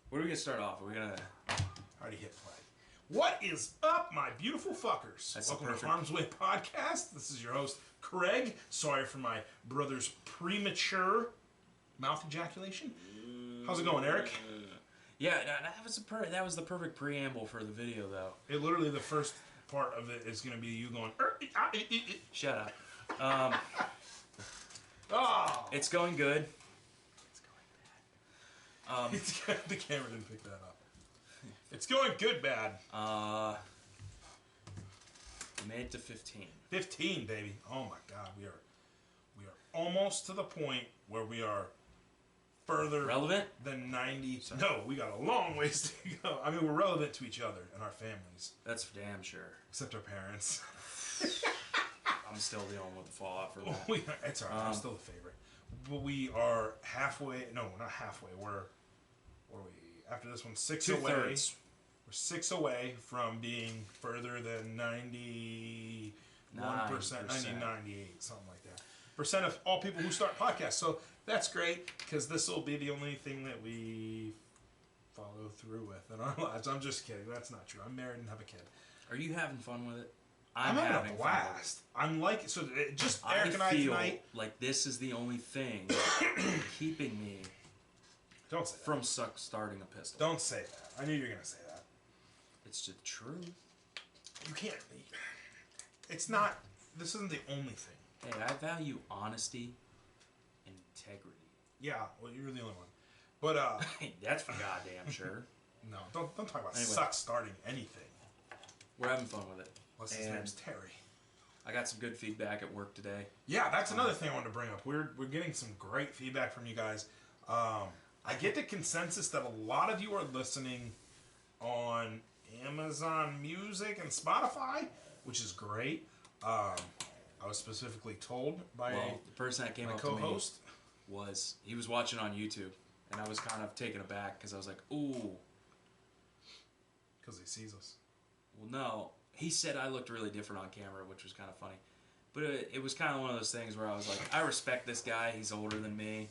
Where are we gonna start off? Are we gonna? Already hit play. What is up, my beautiful fuckers? That's Welcome perfect. to Harm's Way Podcast. This is your host, Craig. Sorry for my brother's premature mouth ejaculation. How's it going, Eric? Yeah, that was the perfect preamble for the video, though. It literally, the first part of it is going to be you going, Shut up. oh! It's going good. It's going bad. The camera didn't pick that up. It's going good, bad. We made it to 15. 15, baby. Oh my God, we are almost to the point where we are further Relevant than 90. No, we got a long ways to go. I mean, we're relevant to each other and our families, That's for damn sure. except our parents. I'm still dealing with the fallout for that. It's all right. I'm still the favorite. But we are halfway. No, we're not halfway. Where are we? After this one, 6 away. 2/3. We're 6 away from being further than 91%, 98, something like that. Percent of all people who start podcasts. So that's great because this will be the only thing that we follow through with in our lives. I'm just kidding. That's not true. I'm married and have a kid. Are you having fun with it? I'm having a blast. I'm like, so just Eric and I feel tonight. like this is the only thing keeping me Don't say from starting a pistol. Don't say that. I knew you were going to say that. It's just true. You can't. It's not. This isn't the only thing. Hey, I value honesty and integrity. Yeah, well, you're the only one. But, That's for goddamn sure. no, don't talk about Anyway. suck starting anything. We're having fun with it. Unless his And name's Terry. I got some good feedback at work today. Yeah, that's another thing I wanted to bring up. We're getting some great feedback from you guys. I get the consensus that a lot of you are listening on Amazon Music and Spotify, which is great. I was specifically told by The person that came my up co-host. to me he was watching on YouTube, and I was kind of taken aback because I was like, ooh. Because he sees us. Well, no. He said I looked really different on camera, which was kind of funny. But it was kind of one of those things where I was like, I respect this guy. He's older than me.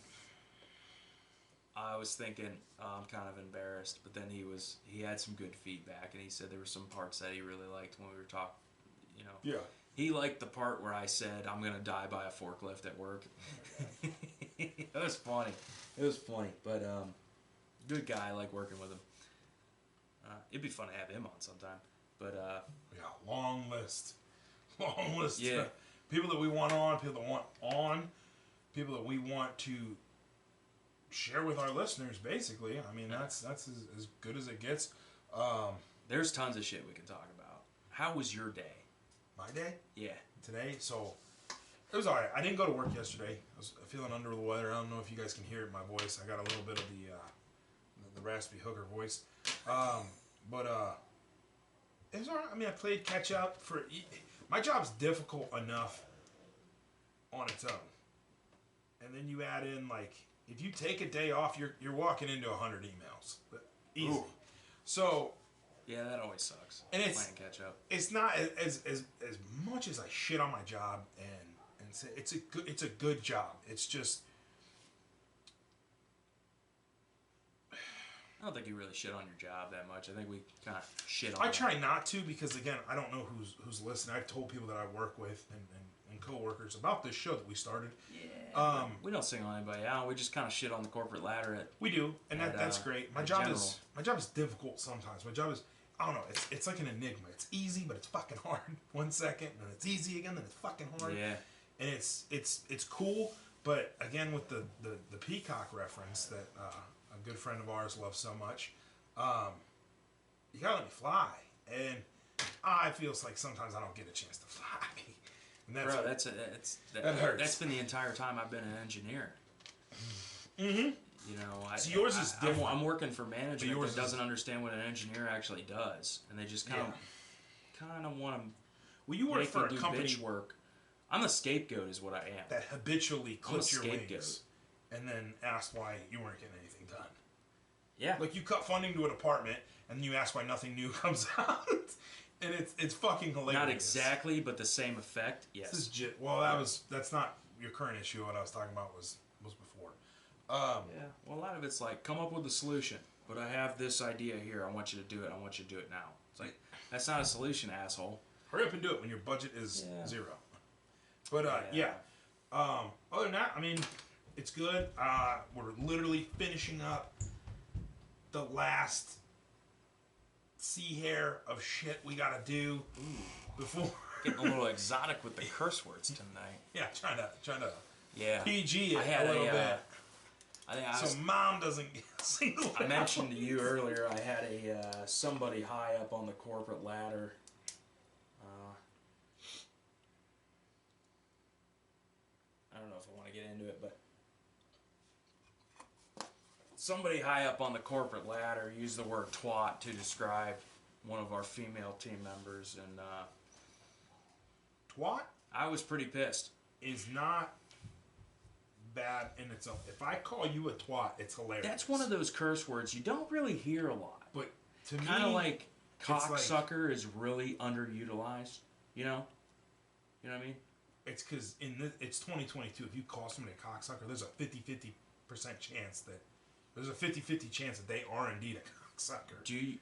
I was thinking, I'm kind of embarrassed. But then he had some good feedback, and he said there were some parts that he really liked when we were talking, Yeah. He liked the part where I said, I'm going to die by a forklift at work. It was funny. It was funny. But good guy. I like working with him. It'd be fun to have him on sometime. But Yeah, long list. Long list. Yeah. People that we want on, people that want on, people that we want to share with our listeners, basically. I mean, that's as good as it gets. there's tons of shit we can talk about. How was your day? My day? Yeah. Today? So, it was alright. I didn't go to work yesterday. I was feeling under the weather. I don't know if you guys can hear it in my voice. I got a little bit of the raspy hooker voice. But it was alright. I mean, I played catch up for. My job's difficult enough on its own, and then you add in like if you take a day off, you're walking into 100 emails, easy. Ooh. So Yeah, that always sucks. And it's- playing catch up. it's not as much as I shit on my job and say it's a good job. It's just. I don't think you really shit on your job that much. I think we kind of shit on I it. try not to because again I don't know who's listening. I've told people that I work with and coworkers about this show that we started. Yeah. We don't single anybody out. We just kind of shit on the corporate ladder. We do, and And, that's great. My in job general. is difficult sometimes. My job is I don't know. It's like an enigma. It's easy, but it's fucking hard. 1 second, and it's easy again, then it's fucking hard. Yeah. And it's cool, but again with the peacock reference that a good friend of ours loves so much, you gotta let me fly, and I feels like sometimes I don't get a chance to fly. And Bro, that hurts. That's been the entire time I've been an engineer. Mm-hmm. You know, So yours is different. I'm working for management yours that doesn't understand what an engineer actually does, and they just kind of want to. Well, you work make for me a do company bitch work. I'm a scapegoat, is what I am. that habitually clips your scapegoat. wings, and then asks why you weren't getting anything done. Yeah. Like you cut funding to a department, and then you ask why nothing new comes out, and it's fucking hilarious. Not exactly, but the same effect. Yes. This is well, that's not your current issue. What I was talking about was before. Yeah. Well, a lot of it's like come up with a solution. but I have this idea here. I want you to do it. I want you to do it now. It's like, that's not a solution, asshole. Hurry up and do it when your budget is zero. But other than that, I mean, it's good. We're literally finishing up the last sea hair of shit we gotta do before. Getting a little exotic with the curse words tonight. Yeah, trying to Yeah. PG it a little bit. I think So Mom doesn't get singled I out. mentioned to you earlier I had somebody high up on the corporate ladder. I don't know if I want to get into it, but somebody high up on the corporate ladder used the word twat to describe one of our female team members, and Twat I was pretty pissed. is not bad in its own. If I call you a twat, it's hilarious. That's one of those curse words you don't really hear a lot. But to me, Kind of like it's like- cocksucker is really underutilized. You know what I mean? it's because it's 2022. If you call somebody a cocksucker, there's a 50-50% chance that they are indeed a cocksucker.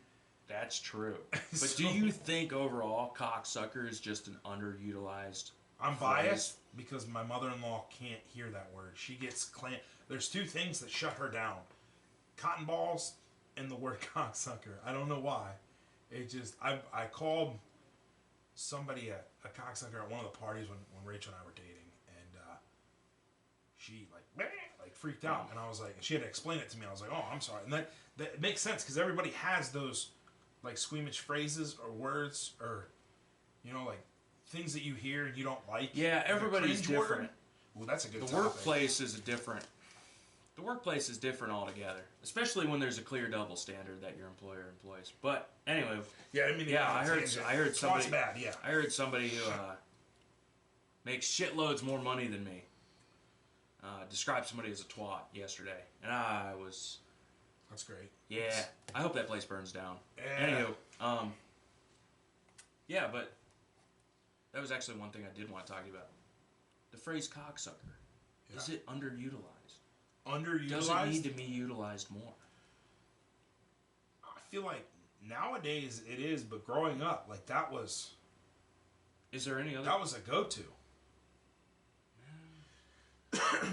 That's true. But So- do you think overall cocksucker is just an underutilized I'm phrase? biased because my mother-in-law can't hear that word. She gets There's two things that shut her down: cotton balls and the word cocksucker. I don't know why. It just I called somebody a cocksucker at one of the parties when Rachel and I were dating, and she like freaked out, and I was like, she had to explain it to me. I was like, oh, I'm sorry, and that makes sense because everybody has those like squeamish phrases or words or like things that you hear and you don't like. Yeah, like a everybody's cringe word. different. Well, that's a good The topic. workplace is different. The workplace is different altogether, especially when there's a clear double standard that your employer employs. But anyway, Yeah, I mean, I heard somebody. Twat's bad, yeah. I heard somebody who makes shitloads more money than me describe somebody as a twat yesterday, and I was. That's great. Yeah, I hope that place burns down. Yeah. Anywho, yeah, but that was actually one thing I did want to talk to you about. The phrase cocksucker. Yeah. Is it underutilized? Underutilized? Does it need to be utilized more? I feel like nowadays it is, but growing up, like that was Is there any other? a go-to.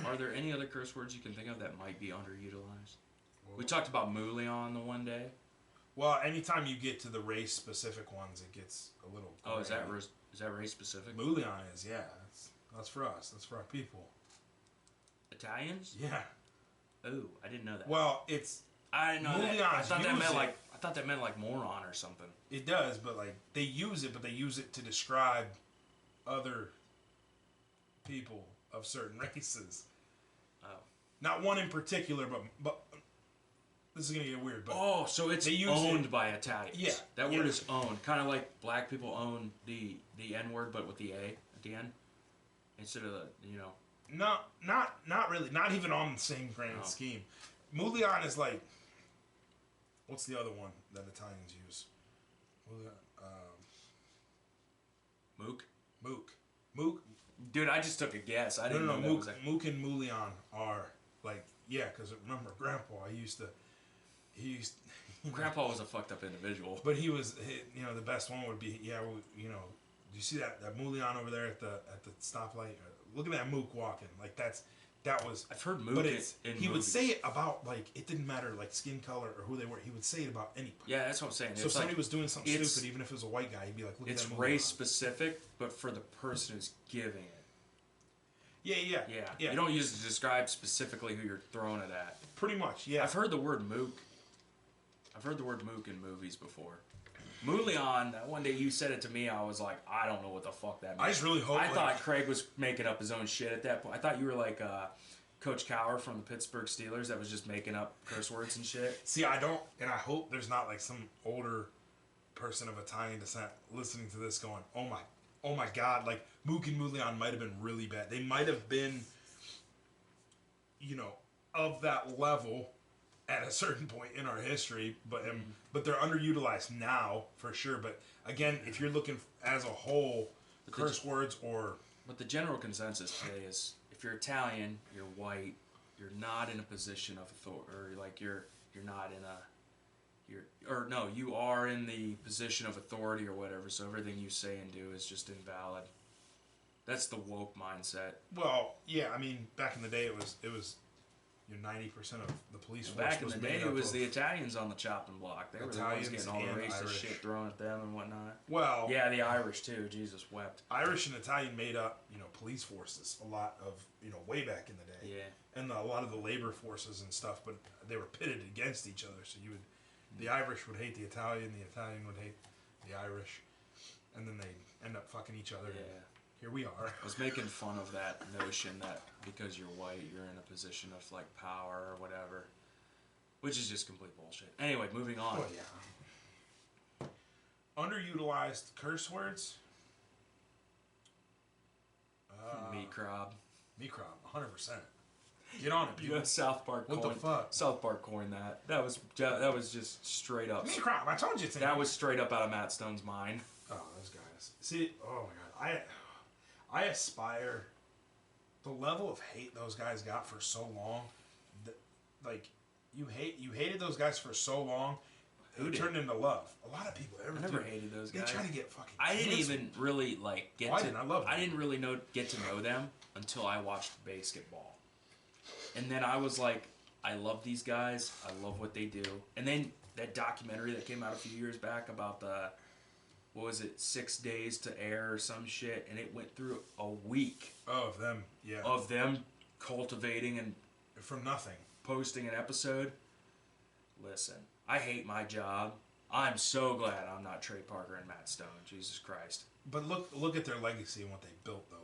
Are there any other curse words you can think of that might be underutilized? We talked about Mulion the one day. Well, anytime you get to the race-specific ones, it gets a little. Oh, is that gray. race specific? Mulion is, yeah. That's for us. That's for our people. Italians? Yeah. Oh, I didn't know that. Well, it's I didn't know that. Mulions I thought that use meant it. I thought that meant like moron or something. it does, but like they use it, but they use it to describe other people of certain races. Oh. Not one in particular, but this is gonna get weird. But Oh, so it's they use owned it- by Italians. Yeah, That yeah. word is owned. Kind of like black people own the N word, but with the A at the end instead of the no, not really. Not even on the same grand Oh. scheme. Mulian is like, what's the other one that Italians use? Mook. Mook. Dude, I just took a guess. I No, didn't know that Mook. was like. Mook and Mulian are like, yeah. Because remember, Grandpa, he used. Grandpa was a fucked up individual. But he was, the best one would be, do you see that Mulian over there at the stoplight? Look at that Mook walking. Like that was. I've heard Mook But in he would movies. say it about like it didn't matter like skin color or who they were. He would say it about anybody. Yeah, that's what I'm saying. So if It's somebody like, was doing something it's- stupid, even if it was a white guy, he'd be like, "Look it's at that." race Mulian." specific, but for the person who's giving it. Yeah. You don't use it to describe specifically who you're throwing it at. Pretty much. Yeah. I've heard the word mook. I've heard the word mook in movies before. Mulion, that one day you said it to me, I was like, I don't know what the fuck that means. I just really hope. I like, thought Craig was making up his own shit at that point. I thought you were like Coach Cowher from the Pittsburgh Steelers that was just making up curse words and shit. See, I don't, and I hope there's not like some older person of Italian descent listening to this going, oh my God, like Mook and Mulian might have been really bad. They might have been, of that level at a certain point in our history, but they're underutilized now for sure. But again, if you're looking as a whole, curse words or But the general consensus today is if you're Italian, you're white, you're not in a position of authority, or like you're not in a or no, you are in the position of authority or whatever, so everything you say and do is just invalid. That's the woke mindset. Well, yeah, I mean, back in the day, it was 90% of the police force Back in was the made day, up it was of the Italians on the chopping block. They were the ones Italians getting all the and racist Irish. shit thrown at them and whatnot. Well, Yeah, the Irish too. Jesus wept. Irish and Italian made up, police forces a lot of, way back in the day. Yeah. And a lot of the labor forces and stuff, but they were pitted against each other. So the Irish would hate the Italian would hate the Irish, and then they end up fucking each other. Yeah. Here we are. I was making fun of that notion that because you're white, you're in a position of like power or whatever, which is just complete bullshit. Anyway, moving on. Oh yeah. Underutilized curse words. Meat crab. Meat crab, 100%. Get on it, people. Yeah, South Park. What the fuck? South Park coined that. That was just straight up. Meat crab. I told you it's that was straight up out of Matt Stone's mind. Oh, those guys. See, oh my god, I aspire. The level of hate those guys got for so long, you hated those guys for so long. It turned into love. A lot of people. I never hated those guys. They try to get fucking. I didn't even really get. I didn't. I loved them. I didn't really get to know them until I watched basketball, and then I was like, I love these guys. I love what they do. And then that documentary that came out a few years back about the, what was it, 6 days to air or some shit, and it went through a week of them. Yeah. Of them cultivating and from nothing posting an episode. Listen. I hate my job. I'm so glad I'm not Trey Parker and Matt Stone. Jesus Christ. But look at their legacy and what they built, though.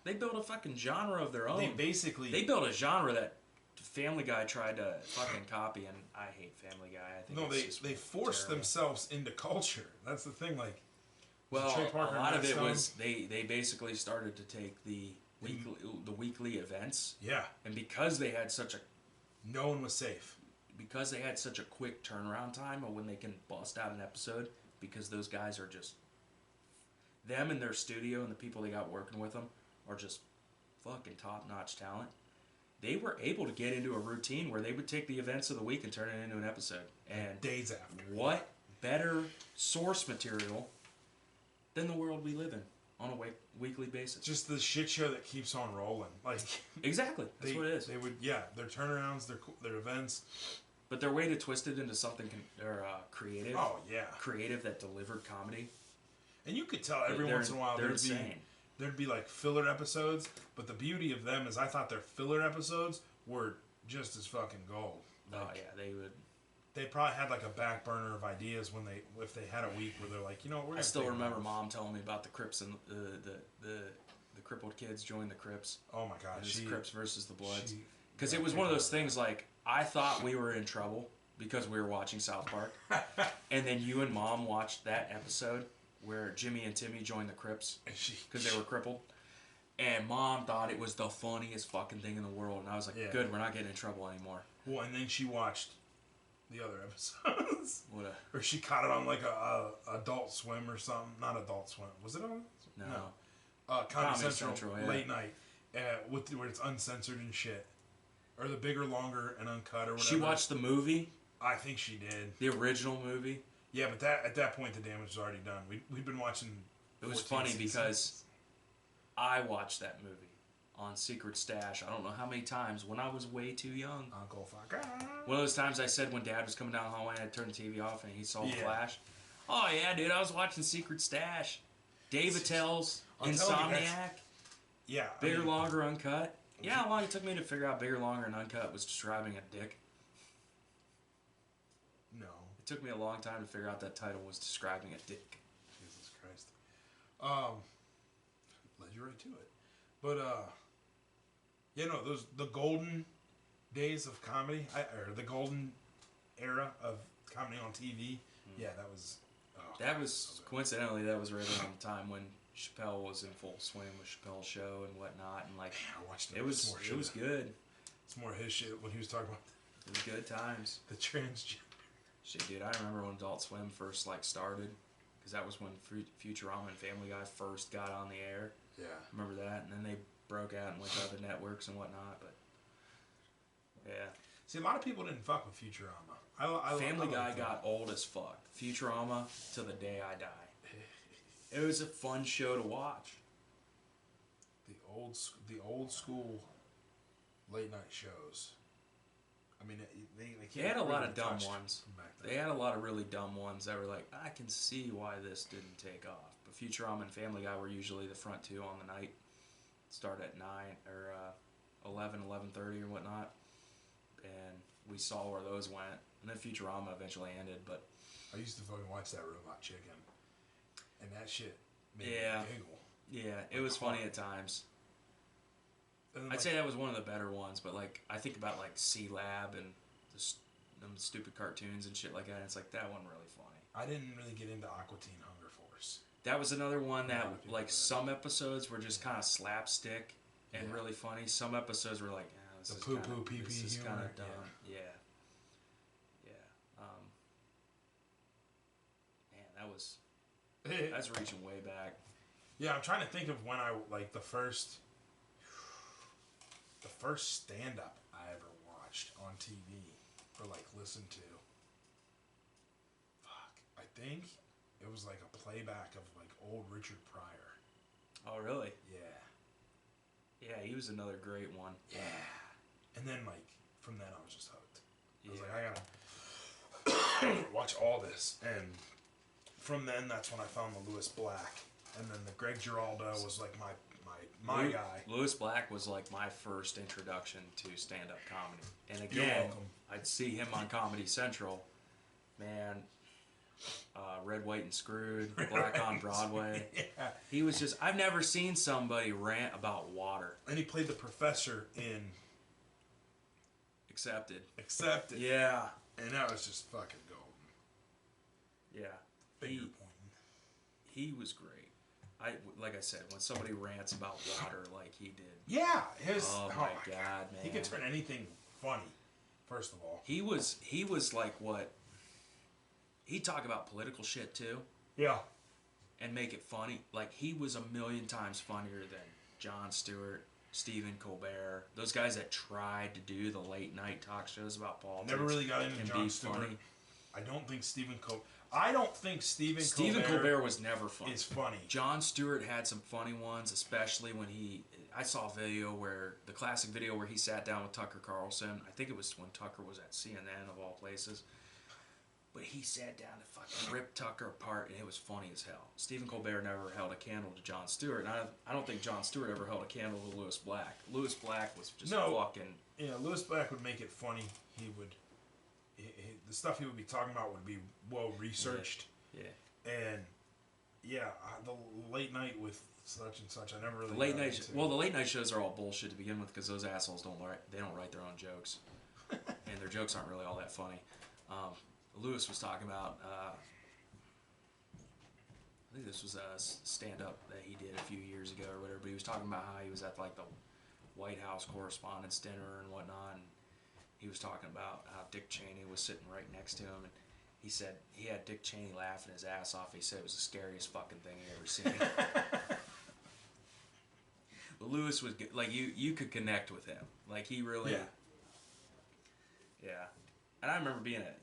They built a fucking genre of their own. They built a genre that Family Guy tried to fucking copy, and I hate Family Guy. I think they forced themselves into culture. That's the thing. Well, Trey Parker a lot of it Stone, was they basically started to take the weekly events. Yeah. And because they had such a, no one was safe. Because they had such a quick turnaround time of when they can bust out an episode, because those guys are just, them and their studio and the people they got working with them are just fucking top-notch talent. They were able to get into a routine where they would take the events of the week and turn it into an episode. And days after. What better source material than the world we live in on a weekly basis? Just the shit show that keeps on rolling. Exactly. That's what it is. They would, their turnarounds, their events. But their way to twist it into something creative. Oh, yeah. Creative that delivered comedy. And you could tell every once in a while there'd be like filler episodes, but the beauty of them is I thought their filler episodes were just as fucking gold. They would. They probably had like a back burner of ideas if they had a week where they're like, we're. I still remember Mom telling me about the Crips and the crippled kids joined the Crips. Oh my god, the Crips versus the Bloods. Because it was one of those things like I thought we were in trouble because we were watching South Park, and then you and Mom watched that episode where Jimmy and Timmy joined the Crips because they were crippled, and Mom thought it was the funniest fucking thing in the world, and I was like, good, we're not getting in trouble anymore. Well, and then she watched the other episodes. Or she caught it on like a Adult Swim or something. Not Adult Swim. Was it on? No. Comedy Central late night, where it's uncensored and shit. Or the Bigger, Longer, and Uncut or whatever. She watched the movie? I think she did. The original movie? Yeah, but at that point the damage was already done. We'd been watching. It was funny because I watched that movie on Secret Stash. I don't know how many times when I was way too young. Uncle Fucker. One of those times I said when Dad was coming down the hallway, I'd turn the TV off and he saw the Flash. Oh yeah, dude, I was watching Secret Stash. Dave Attell's Insomniac. Yeah. Bigger, Longer, Uncut. You know how long it took me to figure out Bigger, Longer, and Uncut was describing a dick? No. It took me a long time to figure out that title was describing a dick. Jesus Christ. Led you right to it. But, the golden days of comedy, or the golden era of comedy on TV, that was... that was, coincidentally, that was right around the time when Chappelle was in full swing with Chappelle's Show and whatnot, and I watched it was good. It's more his shit when he was talking about it was good times. The transgender shit, dude. I remember when Adult Swim first started, because that was when Futurama and Family Guy first got on the air. Yeah, I remember that, and then they broke out and went to other networks and whatnot. But yeah, see, a lot of people didn't fuck with Futurama. Family I Guy like got old as fuck. Futurama to the day I die. It was a fun show to watch. The old school late night shows. I mean, They had a lot of dumb touched ones. from back then. They had a lot of really dumb ones that were like, I can see why this didn't take off. But Futurama and Family Guy were usually the front two on the night. Start at 9 or 11:30 or whatnot. And we saw where those went. And then Futurama eventually ended, but... I used to fucking watch that Robot Chicken. And that shit made me giggle. Yeah, it was funny at times. I'd say that was one of the better ones, but like I think about like C-Lab and them stupid cartoons and shit like that. And it's like that one really funny. I didn't really get into Aqua Teen Hunger Force. That was another one that like some episodes were just kind of slapstick and really funny. Some episodes were like, this is kind of dumb. Yeah. Man, that's reaching way back. Yeah, I'm trying to think of when I like the first stand-up I ever watched on TV or like listened to. Fuck, I think it was like a playback of like old Richard Pryor. Oh, really? Yeah. Yeah, he was another great one. Yeah. And then like from then I was just hooked. I was like, I gotta watch all this. And from then that's when I found the Lewis Black. And then the Greg Giraldo was like my guy. Lewis Black was like my first introduction to stand-up comedy. And again, I'd see him on Comedy Central. Man, Red, White, and Screwed, Black on Broadway. Yeah. He was just... I've never seen somebody rant about water. And he played the professor in... Accepted. Yeah. And that was just fucking golden. Yeah. Finger pointing. He was great. Like I said, when somebody rants about water like he did. Yeah. Oh my God, man. He could turn anything funny, first of all. He was like what... He'd talk about political shit too. Yeah. And make it funny. Like, he was a million times funnier than Jon Stewart, Stephen Colbert. Those guys that tried to do the late night talk shows about politics. Never really got into Jon Stewart. Funny. I don't think Stephen Colbert was never funny. Is funny. Jon Stewart had some funny ones, especially when I saw a video the classic video where he sat down with Tucker Carlson. I think it was when Tucker was at CNN of all places. But he sat down to fucking rip Tucker apart, and it was funny as hell. Stephen Colbert never held a candle to Jon Stewart, and I don't think Jon Stewart ever held a candle to Lewis Black. Lewis Black was just fucking... Yeah, Lewis Black would make it funny. He would... the stuff he would be talking about would be well researched. Yeah. And yeah, the late night with such and such, I never really. The late night shows are all bullshit to begin with because those assholes don't write their own jokes, and their jokes aren't really all that funny. Lewis was talking about. I think this was a stand-up that he did a few years ago or whatever. But he was talking about how he was at like the White House Correspondents' Dinner and whatnot, and he was talking about how Dick Cheney was sitting right next to him, and he said he had Dick Cheney laughing his ass off. He said it was the scariest fucking thing he ever seen. But Lewis was like you could connect with him, like he really. Yeah. And I remember being an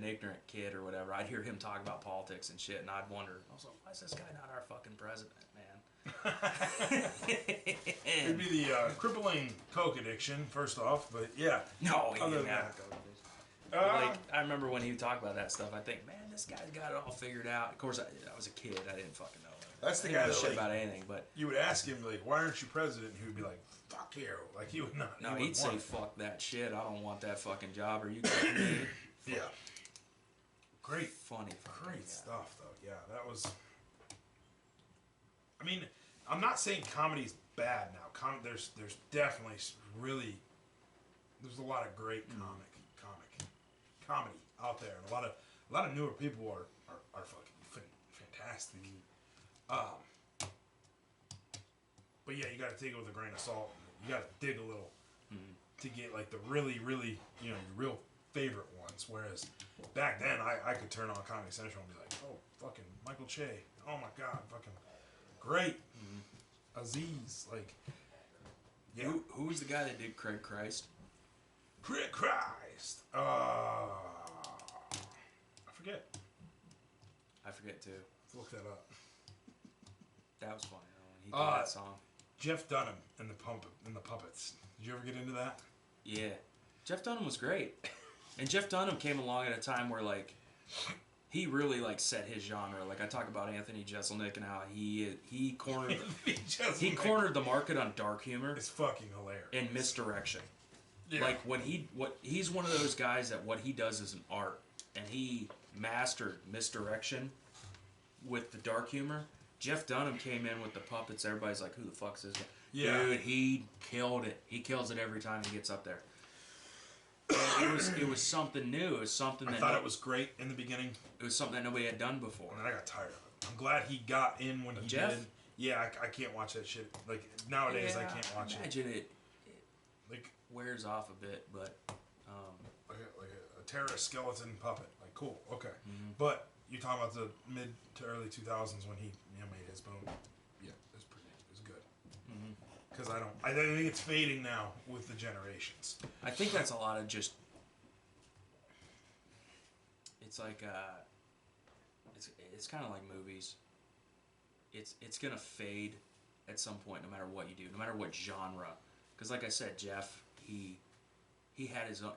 ignorant kid or whatever. I'd hear him talk about politics and shit, and I'd wonder, I was like, why is this guy not our fucking president, man? It'd be the crippling coke addiction, first off, but yeah. No, he didn't have a coke addiction. I remember when he would talk about that stuff, I think, man, this guy's got it all figured out. Of course, I was a kid. I didn't fucking know. That's the guy that shit about anything, but you would ask him like, "Why aren't you president?" And he would be like, "Fuck you!" Like he would not. No, he'd say, "Fuck that shit. I don't want that fucking job. Are you kidding me?" Yeah. Great, funny, great stuff though. Yeah, that was. I mean, I'm not saying comedy's bad now. There's definitely really. There's a lot of great comedy out there, and a lot of newer people are fucking fantastic. But yeah, you got to take it with a grain of salt. You got to dig a little to get like the really, really, your real favorite ones. Whereas back then, I could turn on Comedy Central and be like, oh, fucking Michael Che. Oh my God, fucking great. Aziz, like, yeah. Who was the guy that did Craig Christ? Christ. I forget. I forget too. Let's look that up. That was funny though, when he did that song. Jeff Dunham and the Puppets. Did you ever get into that? Yeah. Jeff Dunham was great. And Jeff Dunham came along at a time where, like, he really, like, set his genre. Like, I talk about Anthony Jeselnik and how he cornered the market on dark humor. It's fucking hilarious. And misdirection. Yeah. Like, he's one of those guys that what he does is an art. And he mastered misdirection with the dark humor. Jeff Dunham came in with the puppets. Everybody's like, who the fuck's this guy? Yeah. Dude, he killed it. He kills it every time he gets up there. And it was something new. It was something I thought it was great in the beginning. It was something that nobody had done before. And then I got tired of it. I'm glad he got in when he Jeff? did. Yeah, I can't watch that shit. Like, nowadays, I can't watch it. Imagine it Like, wears off a bit, but... like a terrorist skeleton puppet. Like, cool, okay. Mm-hmm. But you're talking about the mid to early 2000s when he made his boom. Yeah, it's good. Because I think it's fading now with the generations. I think that's a lot of just... It's like, it's kind of like movies. It's gonna fade at some point, no matter what you do, no matter what genre. Because, like I said, Jeff, he had his own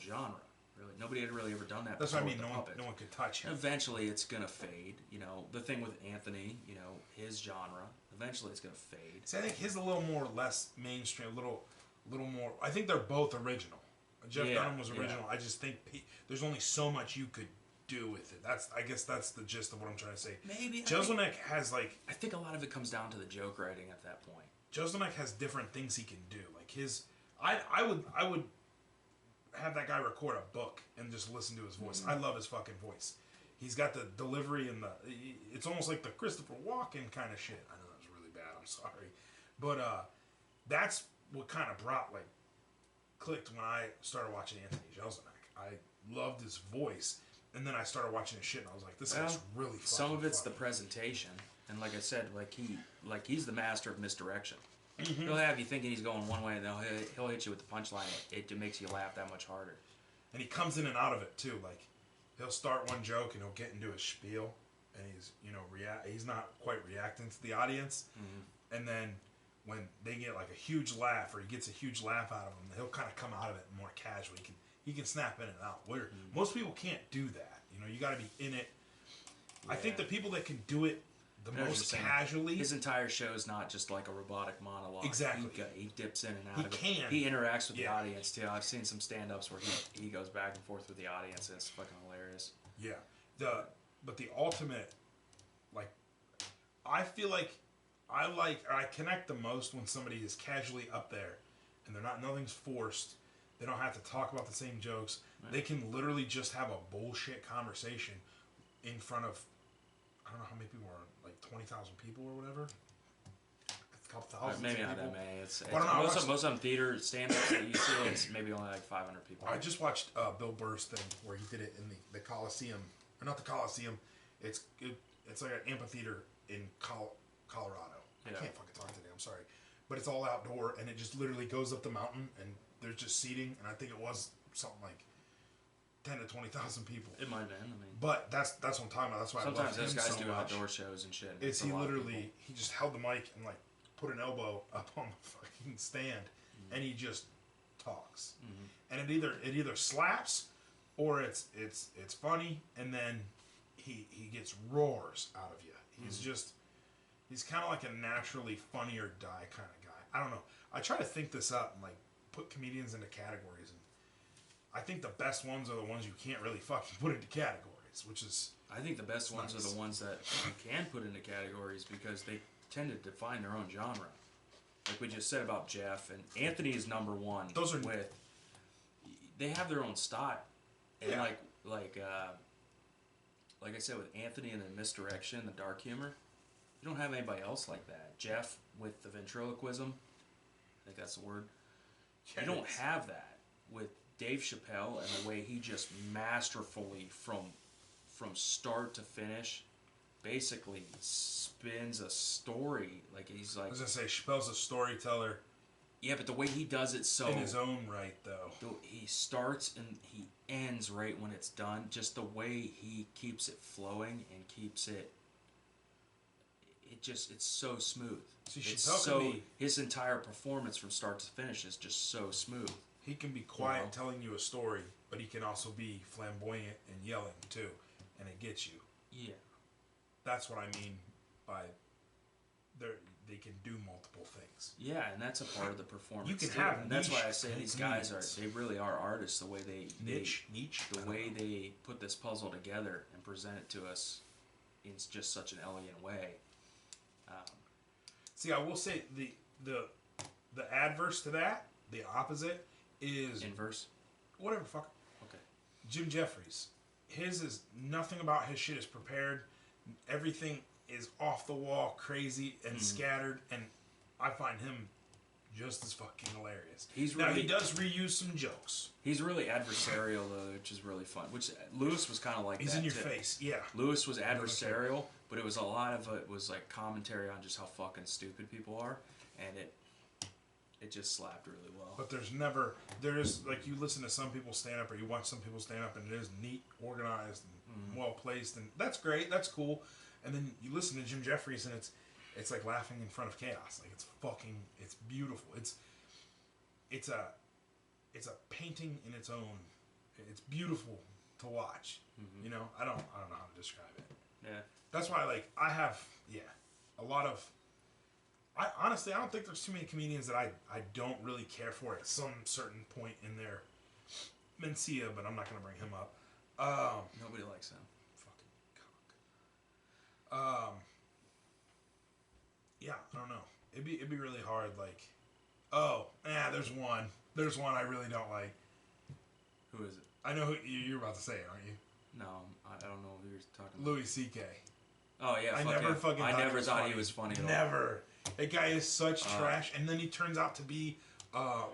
genre. Really, nobody had really ever done that. That's what I before mean. with No one could touch him. Eventually, it's gonna fade. You know, the thing with Anthony, his genre. Eventually, it's gonna fade. See, I think his a little more less mainstream, a little more. I think they're both original. Jeff Dunham was original. Yeah. I just think there's only so much you could do with it. I guess that's the gist of what I'm trying to say. Maybe Jeselnik has like. I think a lot of it comes down to the joke writing at that point. Jeselnik has different things he can do. Like his, I would have that guy record a book and just listen to his voice. Mm-hmm. I love his fucking voice. He's got the delivery and it's almost like the Christopher Walken kind of shit. I know that was really bad. I'm sorry, but that's what kind of clicked when I started watching Anthony Jeselnik. I loved his voice, and then I started watching his shit, and I was like, this guy's really fucking some of it's funny. The presentation, and like I said, he's the master of misdirection. Mm-hmm. He'll have you thinking he's going one way, and then he'll hit you with the punchline. It makes you laugh that much harder. And he comes in and out of it too. Like he'll start one joke and he'll get into a spiel, and he's he's not quite reacting to the audience, and then when they get like a huge laugh or he gets a huge laugh out of him, he'll kind of come out of it more casually. He can snap in and out. Where most people can't do that. You got to be in it. Yeah. I think the people that can do it the most casually. His entire show is not just like a robotic monologue. Exactly. He dips in and out of it. He interacts with the audience too. I've seen some stand-ups where he goes back and forth with the audience, and it's fucking hilarious. Yeah. But the ultimate, I feel like I connect the most when somebody is casually up there and nothing's forced. They don't have to talk about the same jokes. Right. They can literally just have a bullshit conversation in front of, I don't know how many people are, like 20,000 people or whatever. A couple thousand. Maybe not that many. Most of them theater stand-ups that you see, it's maybe only like 500 people. I just watched Bill Burr's thing where he did it in the Coliseum. Or not the Coliseum. It's like an amphitheater in Colorado. Yeah. I can't fucking talk today. I'm sorry, but it's all outdoor and it just literally goes up the mountain and there's just seating, and I think it was something like 10 to 20,000 people. It might have been. But that's what I'm talking about. That's why sometimes I love him those guys so do much. Outdoor shows and shit. He literally just held the mic and put an elbow up on the fucking stand, and he just talks, and it either slaps or it's funny, and then he gets roars out of you. He's kind of like a naturally funny or die kind of guy. I don't know. I try to think this up and put comedians into categories, and I think the best ones are the ones you can't really fucking put into categories, which is... I think the best ones are the ones that you can put into categories because they tend to define their own genre. Like we just said about Jeff, and Anthony is number one. Those are... They have their own style. And like I said, with Anthony and the misdirection, the dark humor, you don't have anybody else like that. Jeff with the ventriloquism, I think that's the word. You don't have that with Dave Chappelle and the way he just masterfully from start to finish basically spins a story. Like he's like... I was going to say, Chappelle's a storyteller Yeah, but the way he does it so... In his own right, though. He starts and he ends right when it's done. Just the way he keeps it flowing and keeps it... It's so smooth. So you should talk to me. His entire performance from start to finish is just so smooth. He can be quiet telling you a story, but he can also be flamboyant and yelling, too. And it gets you. Yeah. That's what I mean by... They can do multiple things. Yeah, and that's a part of the performance. You can too. have and that's niche why I say these guys they really are artists. The way niche. The way they put this puzzle together and present it to us in just such an elegant way. See, I will say the adverse to that, the opposite is inverse. Whatever, fuck. Okay. Jim Jeffries. His is nothing about his shit is prepared. Everything is off the wall, crazy and scattered, and I find him just as fucking hilarious. Now he does reuse some jokes. He's really adversarial though, which is really fun. Which Lewis was kind of like. He's that in your too. face, yeah. Lewis was adversarial, but it was a lot of it was like commentary on just how fucking stupid people are, and it just slapped really well. But there is like you listen to some people stand up or you watch some people stand up and it is neat, organized, and well placed, and that's great, that's cool. And then you listen to Jim Jeffries and it's like laughing in front of chaos. Like it's beautiful. It's a painting in its own. It's beautiful to watch. You know, I don't know how to describe it. Yeah. That's why I have a lot of. I honestly don't think there's too many comedians that I don't really care for at some certain point in their Mencia, but I'm not gonna bring him up. Nobody likes him. Yeah, I don't know. It'd be really hard. There's one I really don't like. Who is it? I know who you're about to say it, aren't you? No, I don't know who you're talking about. Louis C.K. Oh yeah, I never thought he was funny. Never. That guy is such trash, and then he turns out to be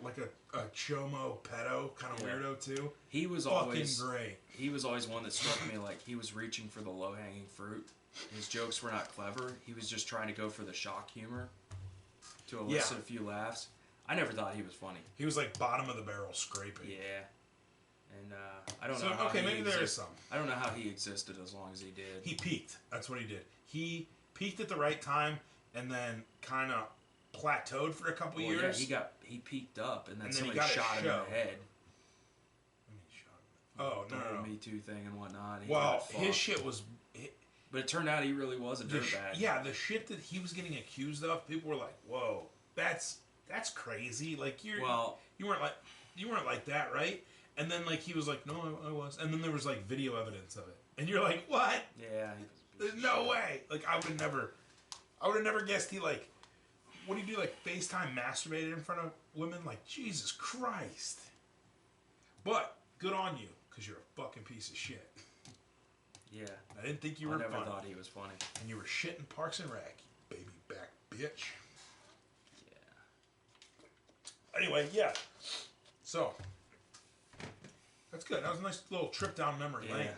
like a chomo pedo kind of weirdo too. He was fucking always great. He was always one that struck me like he was reaching for the low hanging fruit. His jokes were not clever. He was just trying to go for the shock humor to elicit a few laughs. I never thought he was funny. He was like bottom of the barrel scraping. Yeah. And I don't know how maybe there is some. I don't know how he existed as long as he did. He peaked. That's what he did. He peaked at the right time and then kind of plateaued for a couple years. Yeah, he peaked up and then somebody he shot him in the head. Oh, no. Me Too thing and whatnot. His shit was... But it turned out he really was a dirtbag. Yeah, the shit that he was getting accused of, people were like, "Whoa, that's crazy." Like you weren't like that, right? And then like he was like, "No, I was." And then there was like video evidence of it, and you're like, "What?" Yeah. There's no way. Like I would have never guessed he like. What do you do? Like FaceTime masturbated in front of women? Like Jesus Christ. But good on you, because you're a fucking piece of shit. Yeah. I didn't think you were funny. I never thought he was funny. And you were shitting Parks and Rec, you baby back bitch. Yeah. Anyway, yeah. So, that's good. That was a nice little trip down memory lane.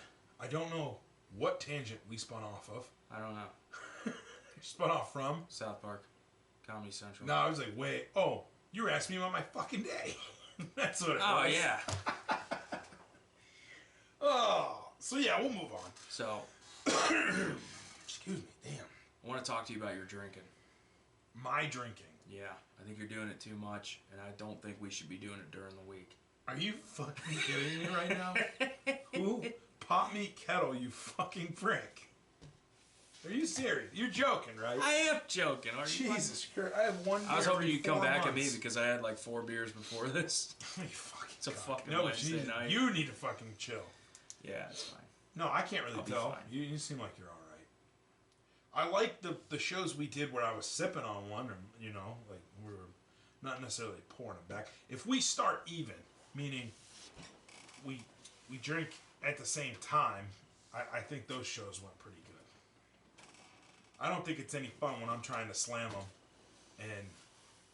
I don't know what tangent we spun off of. I don't know. Spun off from? South Park. Comedy Central. No, I was like, wait. Oh, you were asking me about my fucking day. That's what it was. Oh, yeah. Oh. So yeah, we'll move on. So, excuse me, damn. I want to talk to you about your drinking. My drinking? Yeah, I think you're doing it too much, and I don't think we should be doing it during the week. Are you fucking kidding me right now? Who? Pop me kettle, you fucking prick. Are you serious? You're joking, right? I am joking. Are you? Jesus Christ! I have one. I was hoping you'd come back at me because I had like 4 beers before this. It's a fucking Wednesday night. You need to fucking chill. Yeah, it's fine. No, I can't really tell. You seem like you're all right. I like the shows we did where I was sipping on one, or like we were not necessarily pouring it back. If we start even, meaning we drink at the same time, I think those shows went pretty good. I don't think it's any fun when I'm trying to slam them, and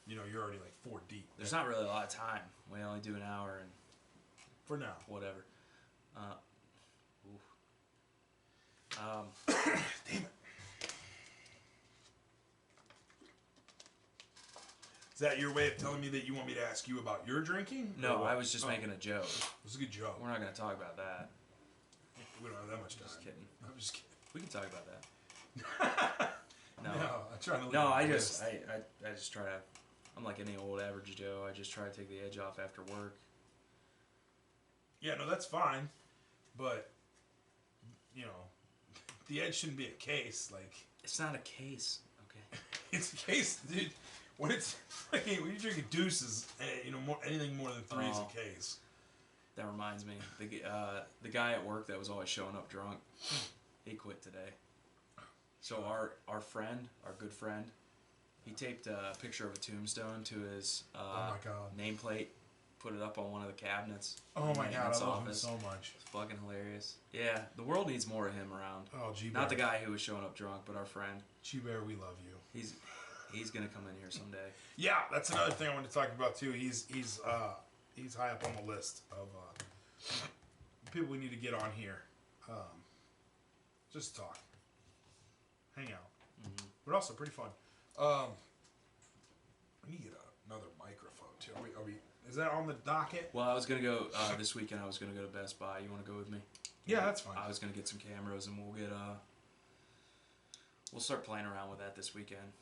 you're already like 4 deep. There's not really a lot of time. We only do an hour and for now, whatever. Damn it. Is that your way of telling me that you want me to ask you about your drinking? No, I was just making a joke. It was a good joke. We're not going to talk about that. We don't have that much time. Just kidding. I'm just kidding. We can talk about that. No, I'm trying to leave No, I list. just try to. I'm like any old average Joe. I just try to take the edge off after work. Yeah, no, that's fine, but you know, the edge shouldn't be a case. Like It's not a case, okay? it's a case, dude. When it's like when you're drinking deuces, you know, anything more than 3 is a case. That reminds me, the guy at work that was always showing up drunk, he quit today. So our friend, our good friend, he taped a picture of a tombstone to his oh my God. nameplate, put it up on one of the cabinets. Oh my God, I love him office. so much. It's fucking hilarious. Yeah, the world needs more of him around. Oh, G Not the guy who was showing up drunk, but our friend. G-Bear, we love you. He's gonna come in here someday. Yeah, that's another thing I wanted to talk about too. He's high up on the list of people we need to get on here. Just talk, hang out, but also pretty fun. We need to get another microphone too. Are we? Is that on the docket? Well, I was gonna go this weekend. I was gonna go to Best Buy. You want to go with me? Yeah, that's fine. I was gonna get some cameras, and we'll start playing around with that this weekend.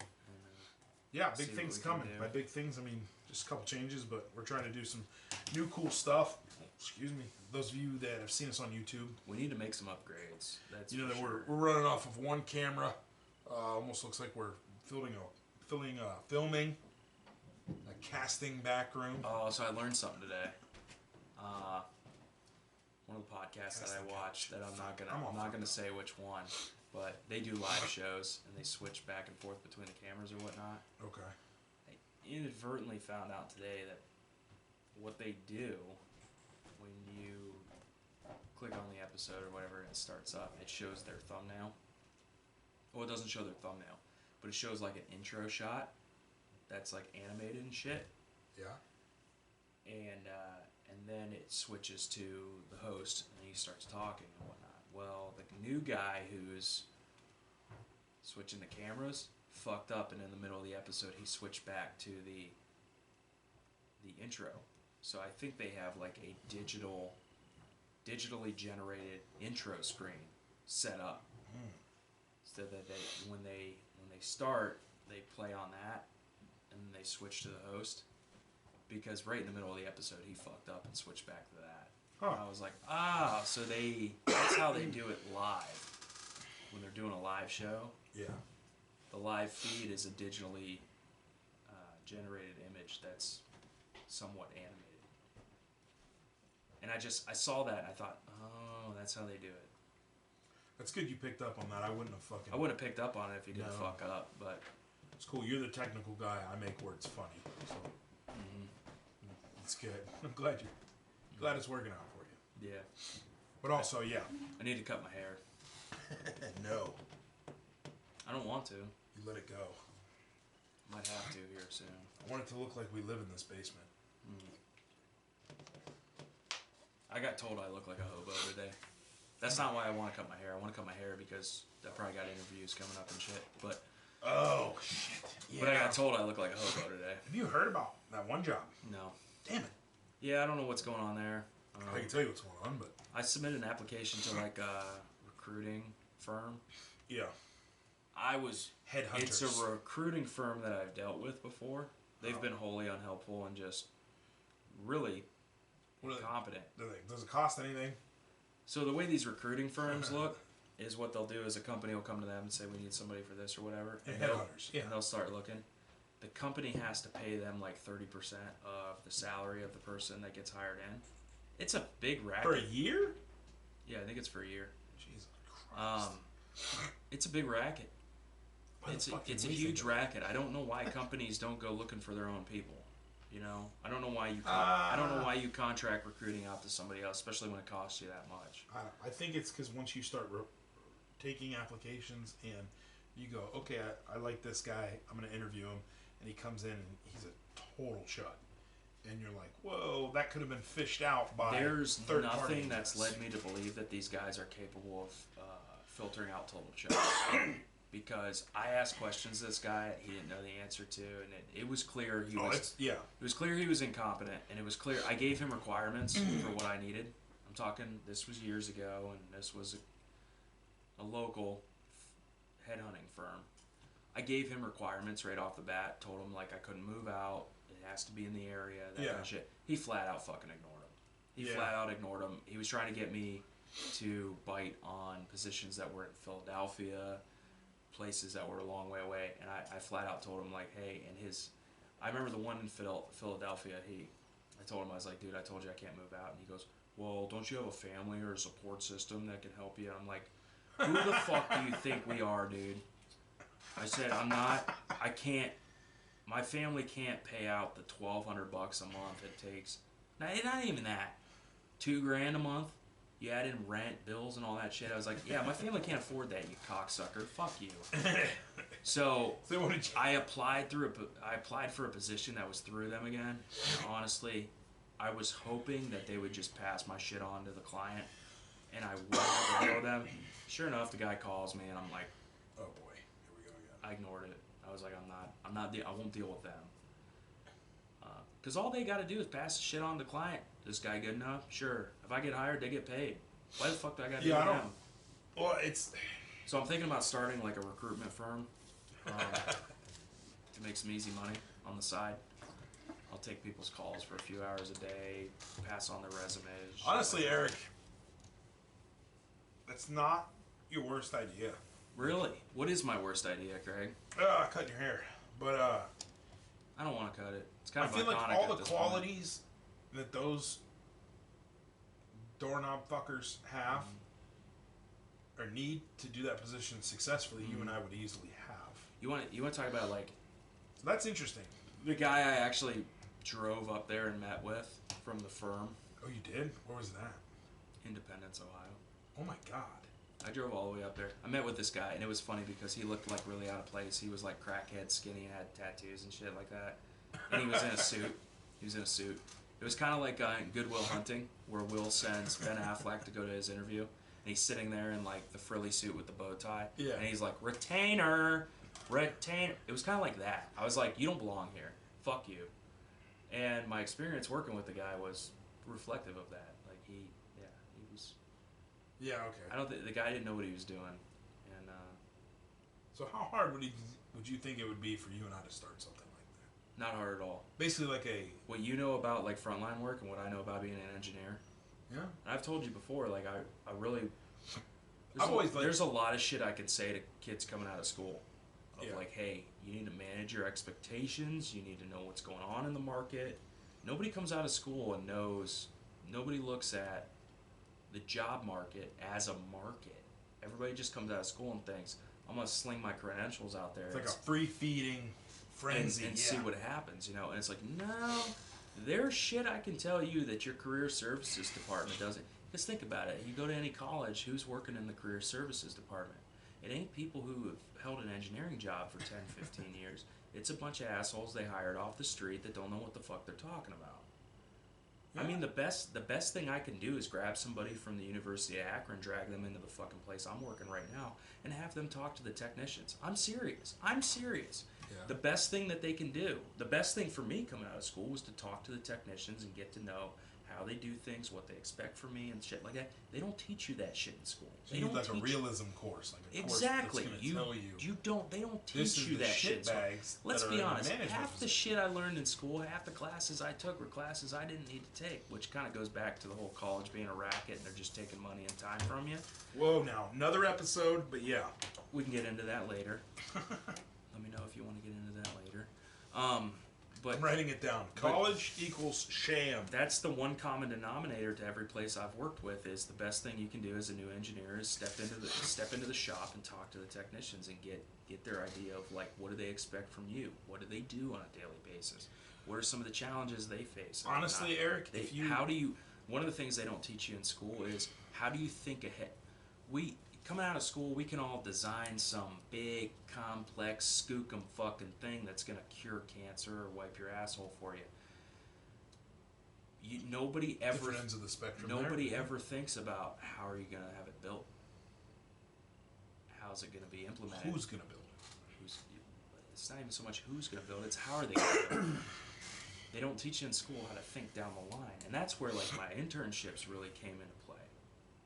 Yeah, big things coming. By big things, I mean just a couple changes, but we're trying to do some new cool stuff. Excuse me. Those of you that have seen us on YouTube, we need to make some upgrades. That's you know that sure. we're running off of one camera. Almost looks like we're filming a casting back room. Oh, so I learned something today. One of the podcasts that I watched that I'm not gonna say which one, but they do live shows and they switch back and forth between the cameras or whatnot. Okay. I inadvertently found out today that what they do when you click on the episode or whatever and it starts up, it shows their thumbnail. Well, it doesn't show their thumbnail, but it shows like an intro shot that's like animated and shit. Yeah. And then it switches to the host and he starts talking and whatnot. Well, the new guy who's switching the cameras fucked up, and in the middle of the episode he switched back to the intro. So I think they have like a digitally generated intro screen set up, so that when they start, they play on that, and then they switch to the host. Because right in the middle of the episode, he fucked up and switched back to that. Huh. I was like, so that's how they do it live. When they're doing a live show, Yeah. the live feed is a digitally generated image that's somewhat animated. And I saw that and I thought, oh, that's how they do it. That's good you picked up on that. I wouldn't have picked up on it if he didn't fuck up, but it's cool. You're the technical guy. I make words funny. So it's good. I'm glad it's working out for you. yeah. But also, yeah. I need to cut my hair. No. I don't want to. You let it go. Might have to here soon. I want it to look like we live in this basement. I got told I look like a hobo today. That's not why I want to cut my hair. I want to cut my hair because I probably got interviews coming up and shit. But Shit. Yeah. But I got told I look like a hobo today. Have you heard about that one job? No. Damn it. Yeah, I don't know what's going on there. I can tell you what's going on, but I submitted an application to like a recruiting firm. yeah. Headhunters. It's a recruiting firm that I've dealt with before. They've been wholly unhelpful and just really incompetent. Does it cost anything? So the way these recruiting firms look is what they'll do is a company will come to them and say we need somebody for this or whatever. And headhunters. Yeah. And they'll start looking. The company has to pay them like 30% of the salary of the person that gets hired in. It's a big racket. For a year? Yeah, I think it's for a year. Jesus Christ. It's a big racket. It's a huge racket. I don't know why companies don't go looking for their own people. You know, I don't know why you contract recruiting out to somebody else, especially when it costs you that much. I think it's because once you start taking applications and you go, okay, I like this guy, I'm going to interview him, and he comes in and he's a total shut. And you're like, whoa, that could have been fished out by There's third nothing party. that's led me to believe that these guys are capable of filtering out total shots. because I asked questions to this guy he didn't know the answer to, and it was clear he was. yeah. It was clear he was incompetent, and it was clear I gave him requirements for what I needed. I'm talking. This was years ago, and this was a local headhunting firm. I gave him requirements right off the bat. Told him like I couldn't move out. It has to be in the area. That kind of shit. He flat out fucking ignored him. He flat out ignored him. He was trying to get me to bite on positions that were in Philadelphia, places that were a long way away, and I flat out told him like, hey, I remember the one in Philadelphia. I told him, I was like, dude, I told you I can't move out, and he goes, well, don't you have a family or a support system that can help you? And I'm like, who the fuck do you think we are, dude? I said, I can't, my family can't pay out the $1,200 a month it takes. Not even that. $2,000 a month. You add in rent, bills, and all that shit. I was like, yeah, my family can't afford that, you cocksucker. Fuck you. So I applied for a position that was through them again. And honestly, I was hoping that they would just pass my shit on to the client, and I wouldn't ignore them. Sure enough, the guy calls me, and I'm like, oh boy, here we go again. I ignored it. I was like, I won't deal with them. Because all they got to do is pass the shit on to the client. This guy good enough? Sure. If I get hired, they get paid. Why the fuck do I got to do them? Well, it's... So I'm thinking about starting like a recruitment firm to make some easy money on the side. I'll take people's calls for a few hours a day, pass on their resumes. Honestly, like Eric, that's not your worst idea. Really? What is my worst idea, Craig? Cutting your hair. But, I don't want to cut it. It's kind of I feel like iconic all the qualities that those doorknob fuckers have or need to do that position successfully, you and I would easily have. You want to talk about like... So that's interesting. The guy I actually drove up there and met with from the firm. Oh, you did? Where was that? Independence, Ohio. Oh my God. I drove all the way up there. I met with this guy, and it was funny because he looked like really out of place. He was like crackhead, skinny, and had tattoos and shit like that. And he was in a suit. It was kind of like Good Will Hunting, where Will sends Ben Affleck to go to his interview, and he's sitting there in like the frilly suit with the bow tie. Yeah. And he's like, retainer. It was kind of like that. I was like, you don't belong here. Fuck you. And my experience working with the guy was reflective of that. Like he was. Yeah. Okay. I don't think the guy didn't know what he was doing, and. So how hard would you think it would be for you and I to start something like that? Not hard at all. Basically, like what you know about like frontline work and what I know about being an engineer. Yeah. And I've told you before, like I really. There's a lot of shit I can say to kids coming out of school. Like, hey, you need to manage your expectations. You need to know what's going on in the market. Nobody comes out of school and knows. Nobody looks at the job market as a market. Everybody just comes out of school and thinks, I'm gonna sling my credentials out there. It's like a free feeding frenzy and see what happens, you know. And it's like, no, there's shit I can tell you that your career services department doesn't. Just think about it. You go to any college, who's working in the career services department? It ain't people who have held an engineering job for 10, 15 years. It's a bunch of assholes they hired off the street that don't know what the fuck they're talking about. Yeah. I mean, the best thing I can do is grab somebody from the University of Akron, drag them into the fucking place I'm working right now, and have them talk to the technicians. I'm serious. Yeah. The best thing that they can do, the best thing for me coming out of school was to talk to the technicians and get to know how they do things, what they expect from me, and shit like that. They don't teach you that shit in school. So you need like a realism course, like a exactly. Course that's gonna tell you They don't teach you that shit. Let's be honest. Half the shit I learned in school, half the classes I took were classes I didn't need to take, which kind of goes back to the whole college being a racket and they're just taking money and time from you. Whoa, now another episode, but yeah, we can get into that later. Let me know if you want to get into that later. But I'm writing it down. College equals sham. That's the one common denominator to every place I've worked with. Is the best thing you can do as a new engineer is step into the shop and talk to the technicians and get their idea of like what do they expect from you? What do they do on a daily basis? What are some of the challenges they face? Honestly, Eric, one of the things they don't teach you in school is how do you think ahead? Coming out of school, we can all design some big, complex, skookum fucking thing that's going to cure cancer or wipe your asshole for you. Nobody ever... Different ends of the spectrum Nobody ever thinks about how are you going to have it built. how's it going to be implemented? Who's going to build it? It's not even so much who's going to build it, it's how are they going to build it. They don't teach you in school how to think down the line. And that's where like my internships really came into play.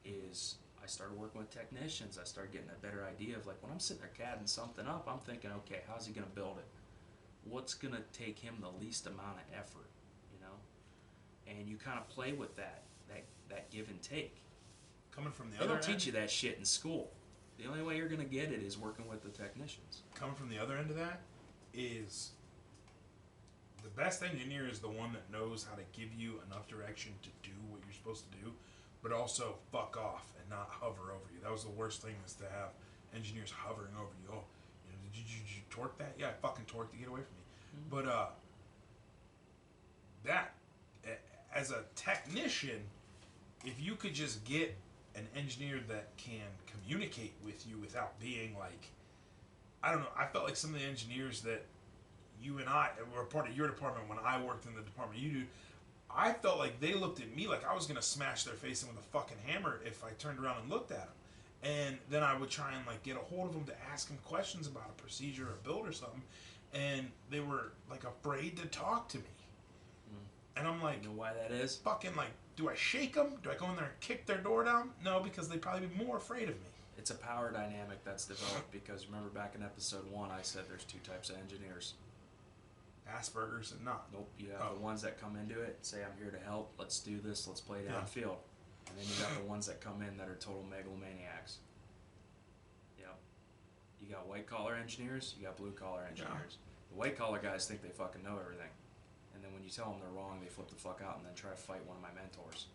Is I started working with technicians. I started getting a better idea of like when I'm sitting there CADing something up, I'm thinking, okay, how's he going to build it? What's going to take him the least amount of effort, you know? And you kind of play with that give and take. Coming from the They other don't end, teach you that shit in school. The only way you're going to get it is working with the technicians. coming from the other end of that is the best engineer is the one that knows how to give you enough direction to do what you're supposed to do, but also fuck off and not hover over you. That was the worst thing, is to have engineers hovering over you. Oh, you know, did you torque that? Yeah, I fucking torqued it. Get away from me. Mm-hmm. But that as a technician, if you could just get an engineer that can communicate with you without being like, I don't know, I felt like some of the engineers that you and I were part of your department when I worked in the department you do, I felt like they looked at me like I was going to smash their face in with a fucking hammer if I turned around and looked at them. And then I would try and like get a hold of them to ask them questions about a procedure or a build or something, and they were like afraid to talk to me. And I'm like, You know why that is? fucking like, do I shake them? Do I go in there and kick their door down? No, because they'd probably be more afraid of me. It's a power dynamic that's developed because remember back in episode 1 I said there's 2 types of engineers. Asperger's and not. Nope, you have the ones that come into it, say I'm here to help, let's do this, let's play downfield. And then you got the ones that come in that are total megalomaniacs. Yep. You got white collar engineers, you got blue collar engineers. The white collar guys think they fucking know everything. And then when you tell them they're wrong, they flip the fuck out and then try to fight one of my mentors.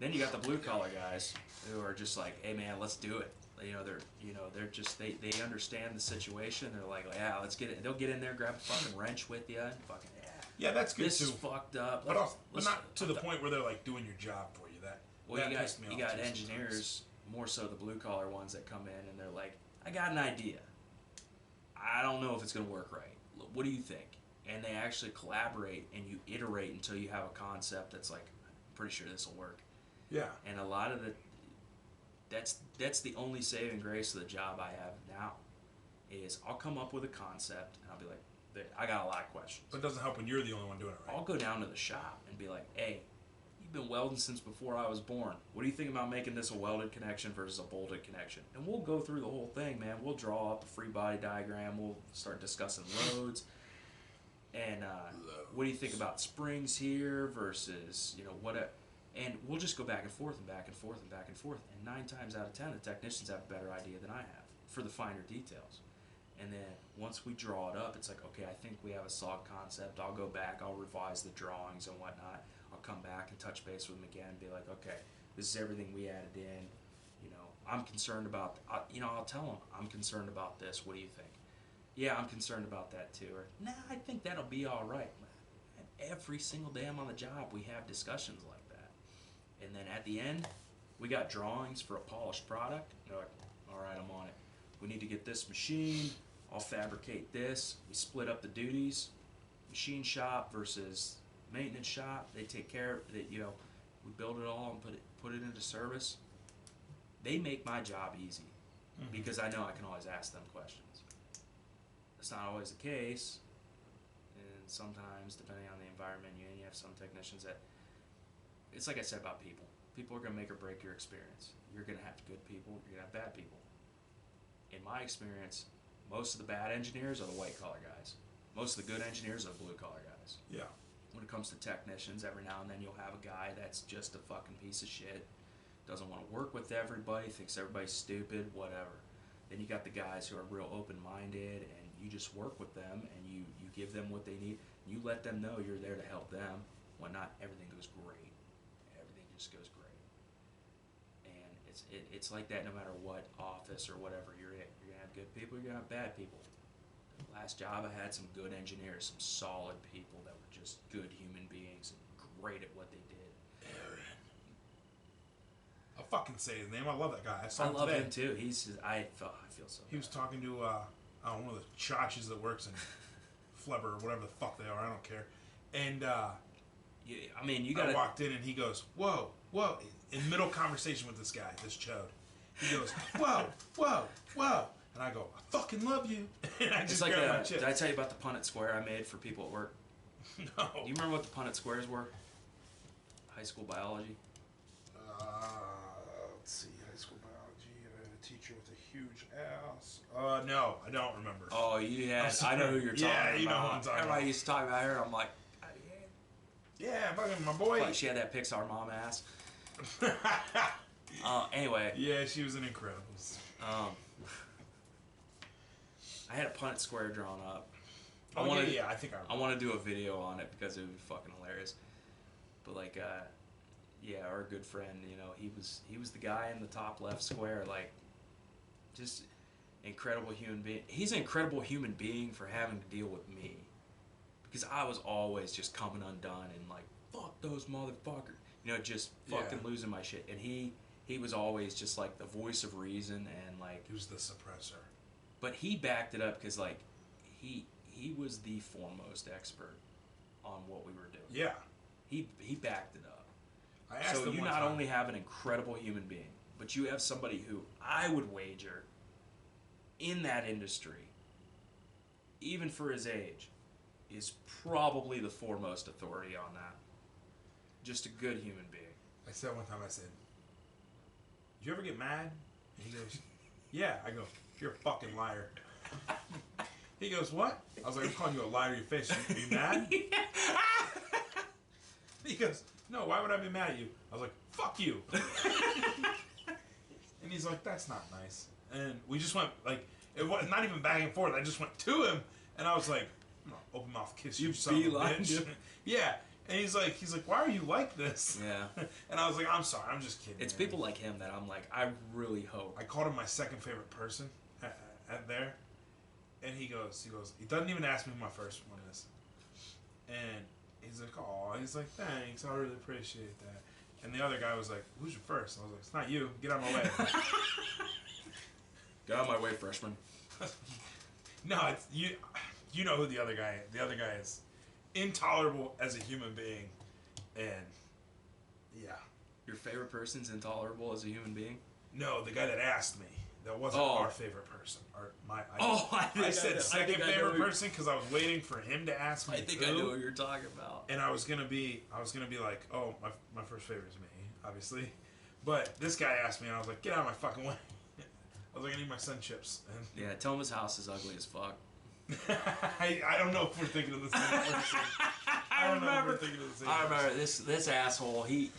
Then you got the blue collar guys who are just like, hey man, let's do it. They're just they understand the situation. They're like, yeah, let's get it. They'll get in there, grab a fucking wrench with you, and fucking yeah, that's good this too. is fucked up. But not to the point where they're like doing your job for you. You got engineers, more so the blue collar ones that come in and they're like, I got an idea. I don't know if it's gonna work right. What do you think? And they actually collaborate and you iterate until you have a concept that's like, I'm pretty sure this will work. Yeah. And a lot of that's the only saving grace of the job I have now, is I'll come up with a concept and I'll be like, I got a lot of questions. But it doesn't help when you're the only one doing it, right? I'll go down to the shop and be like, hey, you've been welding since before I was born. What do you think about making this a welded connection versus a bolted connection? And we'll go through the whole thing, man. We'll draw up a free body diagram. We'll start discussing loads. And what do you think about springs here versus, what? And we'll just go back and forth and back and forth and back and forth. And 9 times out of 10, the technicians have a better idea than I have for the finer details. And then once we draw it up, it's like, okay, I think we have a solid concept. I'll go back, I'll revise the drawings and whatnot. I'll come back and touch base with them again and be like, okay, this is everything we added in. I'm concerned about, I'll tell them, I'm concerned about this. What do you think? Yeah, I'm concerned about that too. Or, nah, I think that'll be all right. And every single day I'm on the job, we have discussions like that. And then at the end, we got drawings for a polished product. They're like, all right, I'm on it. We need to get this machine. I'll fabricate this. We split up the duties. Machine shop versus maintenance shop. They take care of it. We build it all and put it into service. They make my job easy because I know I can always ask them questions. That's not always the case, and sometimes, depending on the environment you're in, you have some technicians that, it's like I said about people. People are going to make or break your experience. You're going to have good people, you're going to have bad people. In my experience, most of the bad engineers are the white-collar guys. Most of the good engineers are the blue-collar guys. Yeah. When it comes to technicians, every now and then you'll have a guy that's just a fucking piece of shit, doesn't want to work with everybody, thinks everybody's stupid, whatever. Then you got the guys who are real open-minded, and you just work with them, and you give them what they need. You let them know you're there to help them. Whatnot, everything goes great. Everything just goes great. And it's like that no matter what office or whatever you're in. You're going to have good people, you're going to have bad people. The last job I had some good engineers, some solid people that were just good human beings and great at what they did. Aaron. I'll fucking say his name. I love that guy. I saw him love today. him too. I feel so He was talking to one of the chotches that works in Fleber or whatever the fuck they are. I don't care. And you got. I walked in and he goes, "Whoa, whoa!" In middle conversation with this guy, this chode, He goes, whoa, whoa, whoa. And I go, I fucking love you. And I just grab my chips. Did I tell you about the Punnett Square I made for people at work? No. Do you remember what the Punnett Squares were? High school biology? Let's see. High school biology. I had a teacher with a huge ass. No, I don't remember. Oh, you had. I know who you're talking about. Yeah, you know who I'm talking about. Everybody used to talk about her. I'm like, yeah, fucking my boy. like she had that Pixar mom ass. Anyway. Yeah, she was in Incredibles. I had a Punnett Square drawn up. I think I want to do a video on it because it would be fucking hilarious. But like, yeah, our good friend, you know, he was the guy in the top left square, like, just incredible human being. He's an incredible human being for having to deal with me, because I was always just coming undone and like, fuck those motherfuckers, you know, just fucking losing my shit. And he was always just like the voice of reason, and like, he was the suppressor. But he backed it up because like he was the foremost expert on what we were doing. Yeah. He backed it up. I asked so him you one not time. only have an incredible human being, but you have somebody who I would wager in that industry, even for his age, is probably the foremost authority on that. Just a good human being. I said one time, I said, "Did you ever get mad?" And he goes, "Yeah." I go, "You're a fucking liar." He goes, "What?" I was like, "I'm calling you a liar to your face. Are you mad?" He goes, "No, why would I be mad at you?" I was like, "Fuck you." And he's like, "That's not nice." And we just went, like, it was not even back and forth. I just went to him, and I was like, "I'm gonna open mouth kiss you, son of a bitch." Yeah. And he's like, "Why are you like this?" Yeah. And I was like, "I'm sorry, I'm just kidding." It's man." people like him that I'm like, I really hope. I called him my second favorite person at there, and he doesn't even ask me who my first one is, and he's like, "Oh," he's like, "Thanks, I really appreciate that." And the other guy was like, "Who's your first?" I was like, "It's not you. Get out of my way." Get out of my way, freshman. No, it's you. You know who the other guy is. The other guy is intolerable as a human being, and yeah. Your favorite person's intolerable as a human being? No, the guy that asked me. That wasn't our favorite person. I said second favorite person because I was waiting for him to ask me. I think I know what you're talking about. And I was gonna be like, "Oh, my first favorite is me, obviously." But this guy asked me, and I was like, "Get out of my fucking way." I was like, "I need my sun chips." And yeah, tell him his house is ugly as fuck. I don't know if we're thinking of the same person. I remember this asshole. He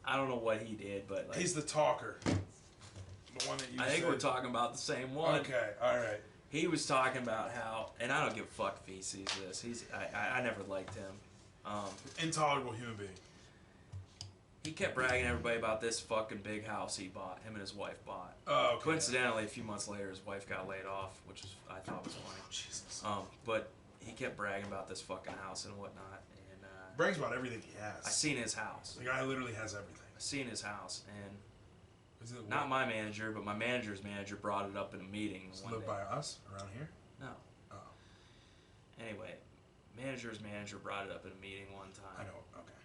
I don't know what he did, but like, he's the talker. The one that you. I think we're talking about the same one. Okay, all right. He was talking about how, and I don't give a fuck if he sees this. I never liked him. Intolerable human being. He kept bragging to everybody about this fucking big house he bought. Him and his wife bought. Oh, okay. Coincidentally, a few months later, his wife got laid off, which I thought was funny. Oh, Jesus. But he kept bragging about this fucking house and whatnot. And brags about everything he has. I seen his house. The guy literally has everything. I seen his house, and Is it not my manager, but my manager's manager brought it up in a meeting. Does it live by us around here? No. Oh. Anyway, manager's manager brought it up in a meeting one time. I know. Okay.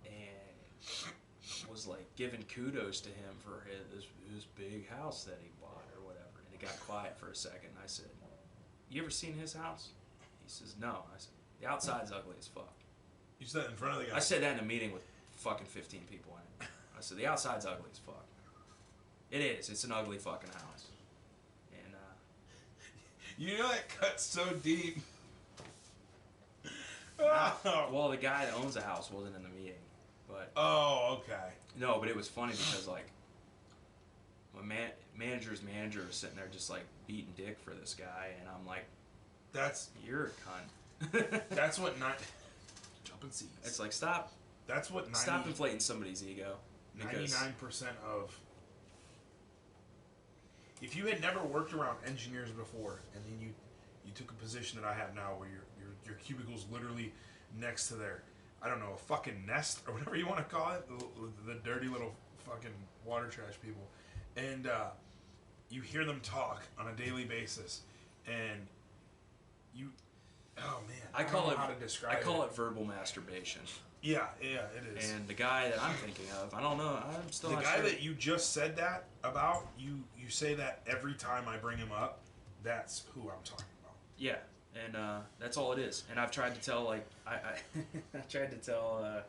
And was like giving kudos to him for his big house that he bought or whatever. And it got quiet for a second. And I said, "You ever seen his house?" He says, "No." I said, "The outside's ugly as fuck." You said that in front of the guy. I said that in a meeting with fucking 15 people in it. I said, "The outside's ugly as fuck." It is. It's an ugly fucking house. And you know that cuts so deep. well, the guy that owns the house wasn't in the meeting, but okay. No, but it was funny because like my manager's manager was sitting there just like beating dick for this guy, and I'm like, you're a cunt. That's what jumping seats. It's like stop inflating somebody's ego. 99% of. If you had never worked around engineers before, and then you took a position that I have now, where your cubicle's literally next to their, I don't know, a fucking nest or whatever you want to call it, the dirty little fucking water trash people, and you hear them talk on a daily basis, and you, oh man, I don't know call how to describe it verbal masturbation. Yeah, yeah, it is. And the guy that I'm thinking of, I don't know. I'm still The not guy sure. that you just said that about, you say that every time I bring him up. That's who I'm talking about. Yeah, and that's all it is. And I've tried to tell I tried to tell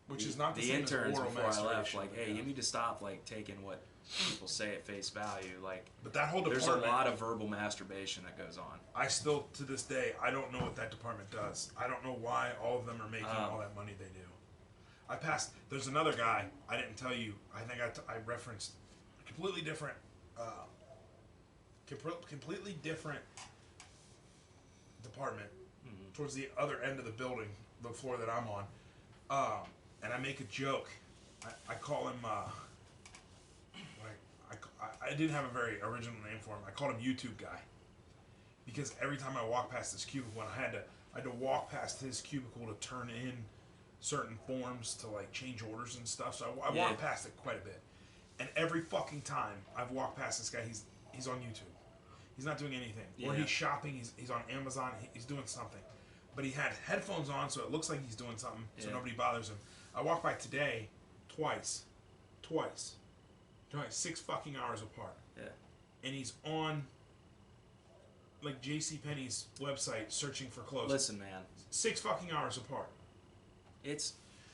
Which is not the same as interns oral before I left, masturbation. like, hey, Yeah. you need to stop like taking what people say at face value. Like, But that whole there's department, a lot of verbal masturbation that goes on. I still, to this day, I don't know what that department does. I don't know why all of them are making all that money they do. I passed. There's another guy. I didn't tell you. I think I referenced a completely different, completely different department towards the other end of the building, the floor that I'm on. And I make a joke. I call him. I didn't have a very original name for him. I called him YouTube guy because every time I walk past this cubicle, and I had to walk past his cubicle to turn in certain forms to like change orders and stuff. So I walk past it quite a bit, and every fucking time I've walked past this guy, he's on YouTube. He's not doing anything, or he's shopping. He's on Amazon. He's doing something, but he had headphones on, so it looks like he's doing something, so nobody bothers him. I walked by today, twice, 6 fucking hours apart. Yeah. And he's on like JCPenney's website searching for clothes. Listen, man. 6 fucking hours apart. It's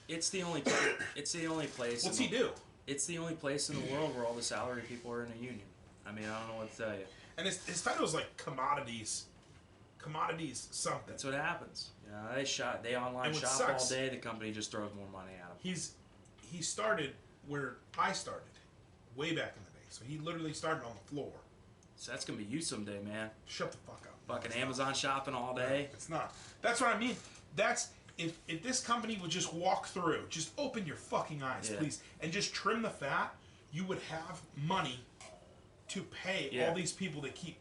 the only it's the only place. What's he do? It's the only place in the world where all the salary people are in a union. I mean, I don't know what to tell you. And his title's like commodities something. That's what happens. You know, they online shop all day. The company just throws more money at them. He started where I started, way back in the day. So he literally started on the floor. So that's gonna be you someday, man. Shut the fuck up. Fucking Amazon shopping all day. It's not. That's what I mean. That's if this company would just walk through, just open your fucking eyes, please, and just trim the fat, you would have money to pay all these people that keep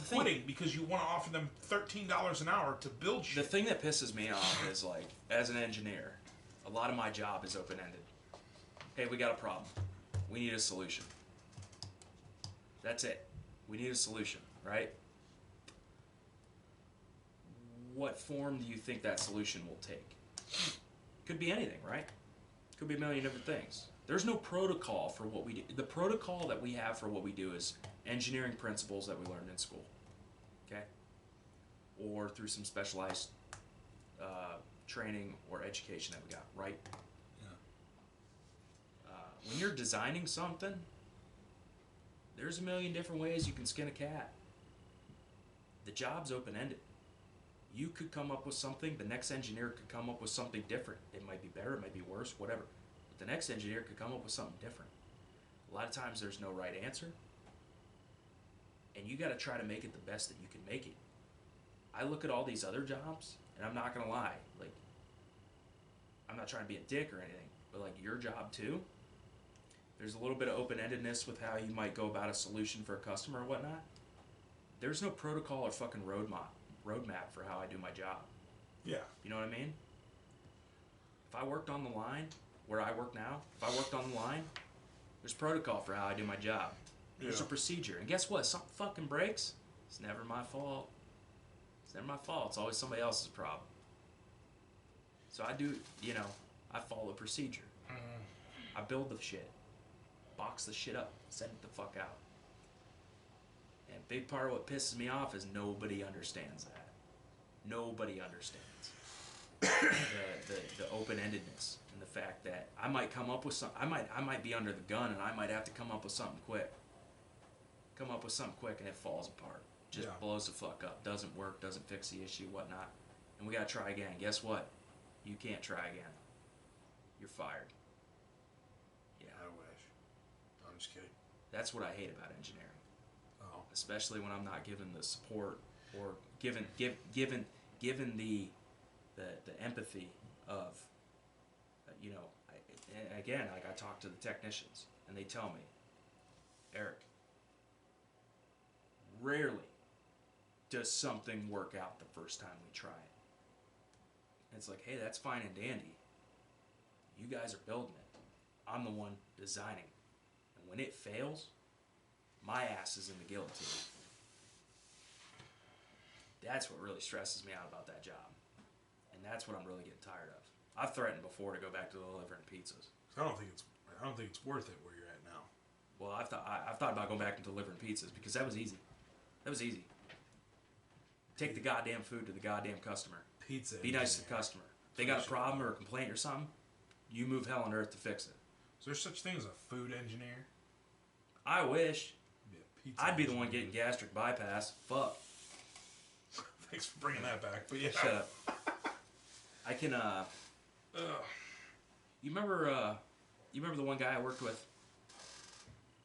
quitting because you want to offer them $13 an hour to build shit. The thing that pisses me off is, like, as an engineer, a lot of my job is open-ended. Hey, we got a problem. We need a solution. That's it. We need a solution, right? What form do you think that solution will take? Could be anything, right? Could be a million different things. There's no protocol for what we do. The protocol that we have for what we do is engineering principles that we learned in school, okay? Or through some specialized training or education that we got, right? Yeah. When you're designing something, there's a million different ways you can skin a cat. The job's open-ended. You could come up with something, the next engineer could come up with something different. It might be better, it might be worse, whatever. But the next engineer could come up with something different. A lot of times there's no right answer. And you gotta try to make it the best that you can make it. I look at all these other jobs, and I'm not gonna lie, like, I'm not trying to be a dick or anything, but like your job too, there's a little bit of open-endedness with how you might go about a solution for a customer or whatnot. There's no protocol or fucking roadmap for how I do my job. Yeah. You know what I mean? If I worked on the line, where I work now, if I worked on the line, there's protocol for how I do my job. There's a procedure. And guess what? Something fucking breaks, it's never my fault. It's never my fault. It's always somebody else's problem. So I do, I follow the procedure. I build the shit. Box the shit up. Send it the fuck out. And a big part of what pisses me off is nobody understands that. Nobody understands the open-endedness and the fact that I might come up with something. I might be under the gun and I might have to come up with something quick. Come up with something quick and it falls apart. Just blows the fuck up. Doesn't work. Doesn't fix the issue. Whatnot. And we gotta try again. Guess what? You can't try again. You're fired. Yeah. I wish. I'm just kidding. That's what I hate about engineering. Oh. Especially when I'm not given the support or given the empathy of, again, like I talk to the technicians and they tell me, Eric, rarely does something work out the first time we try it. And it's like, hey, that's fine and dandy. You guys are building it. I'm the one designing. And when it fails, my ass is in the guillotine. That's what really stresses me out about that job. And that's what I'm really getting tired of. I've threatened before to go back to delivering pizzas. I don't think it's worth it where you're at now. Well, I've thought about going back and delivering pizzas because that was easy. That was easy. Take the goddamn food to the goddamn customer. Pizza. Be nice to the customer. If they got a problem or a complaint or something, you move hell on earth to fix it. Is there such thing as a food engineer? I wish. I'd be the engineer. one getting gastric bypass. Fuck. Thanks for bringing that back. But yeah. Shut up. I can. You remember the one guy I worked with?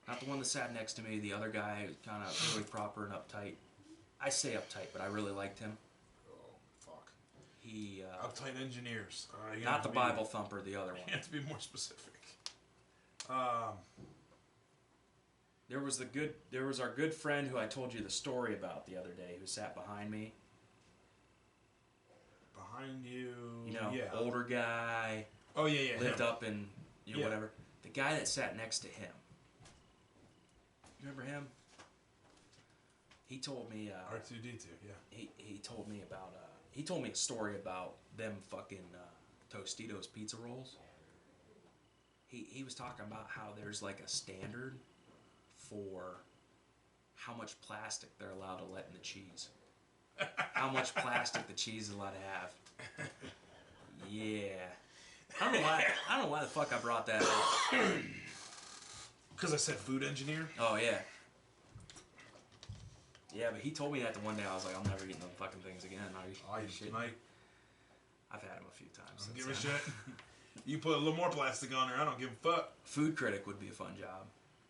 Not the one that sat next to me. The other guy, kind of really proper and uptight. I say uptight, but I really liked him. Oh fuck. He. Uptight engineers. Not the Bible thumper. The other one. You have to be more specific. There was our good friend who I told you the story about the other day, who sat behind me. Behind you. You know, yeah. older guy. Oh yeah. Lived him. up in whatever. The guy that sat next to him. You remember him? He told me. R2D2. Yeah. He told me about. He told me a story about them fucking Tostitos pizza rolls. He was talking about how there's like a standard for how much plastic they're allowed to let in the cheese. How much plastic the cheese is allowed to have. Yeah. I don't know why the fuck I brought that up. Because I said food engineer? Oh, yeah. Yeah, but he told me that the one day. I was like, I'm never eating them fucking things again. Are you shitting me? I've had them a few times. Don't give a shit. You put a little more plastic on there, I don't give a fuck. Food critic would be a fun job.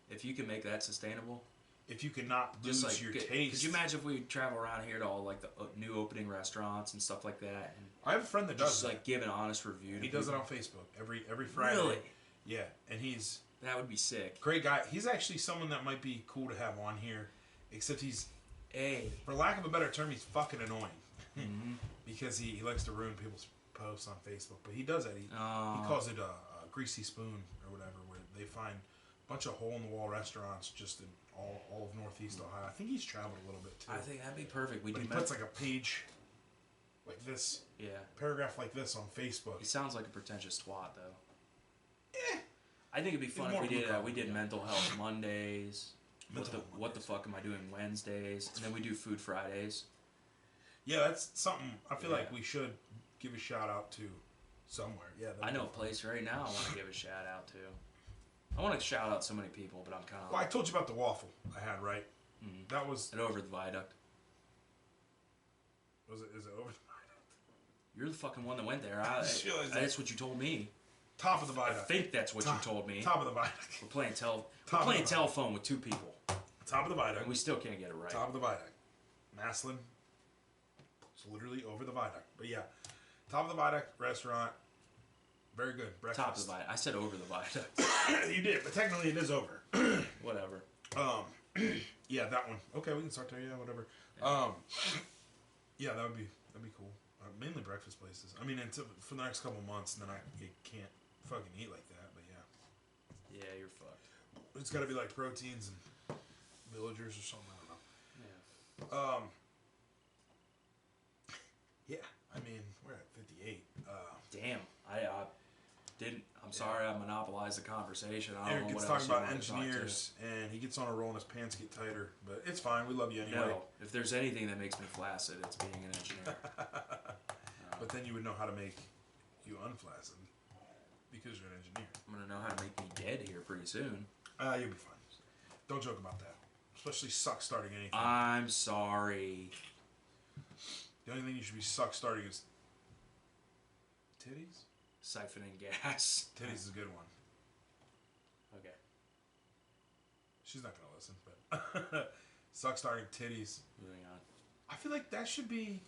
If you can make that sustainable. If you cannot lose your taste. Could you imagine if we travel around here to all like the new opening restaurants and stuff like that? And I have a friend that does just like give an honest review. He does it on Facebook every Friday. Really? Yeah, and he's that would be sick. Great guy. He's actually someone that might be cool to have on here, except he's, for lack of a better term, he's fucking annoying. Mm-hmm. Because he likes to ruin people's posts on Facebook. But he does that. He calls it a greasy spoon or whatever, where they find a bunch of hole-in-the-wall restaurants just in all of Northeast Ohio. I think he's traveled a little bit too. I think that'd be perfect. But he puts like a page like this, paragraph like this on Facebook. He sounds like a pretentious twat, though. Eh. I think it'd be fun if we did mental health Mondays. What the fuck am I doing Wednesdays? And then we do food Fridays. Yeah, that's something I feel like we should give a shout out to somewhere. Yeah, I know a place right now I want to give a shout out to. I want to shout out so many people, but I'm kind of. Well, I told you about the waffle I had, right? Mm-hmm. That was. And over the viaduct. Is it over the viaduct? You're the fucking one that went there. That's what you told me. Top of the viaduct. I think that's what you told me. Top of the viaduct. We're playing telephone with two people. Top of the viaduct. And we still can't get it right. Top of the viaduct. Maslin. It's literally over the viaduct. But yeah, top of the viaduct restaurant. Very good breakfast. Top of the viaduct. I said over the viaduct. You did, but technically it is over. Whatever. Yeah, that one. Okay, we can start there. Yeah, whatever. Yeah, that'd be cool. Mainly breakfast places. I mean, until for the next couple months, and then you can't fucking eat like that. But yeah. Yeah, you're fucked. It's got to be like proteins and villagers or something. I don't know. Yeah. Yeah. I mean, we're at 58. Damn. I didn't. I'm sorry. I monopolized the conversation. I don't Eric know gets what talking about engineers, and he gets on a roll and his pants get tighter. But it's fine. We love you anyway. No. If there's anything that makes me flaccid, it's being an engineer. But then you would know how to make you unflaccid because you're an engineer. I'm gonna know how to make me dead here pretty soon. You'll be fine. Don't joke about that. Especially suck starting anything. I'm sorry. The only thing you should be suck starting is titties. Siphoning gas. Titties is a good one. Okay. She's not gonna listen, but suck starting titties. Moving on. I feel like that should be.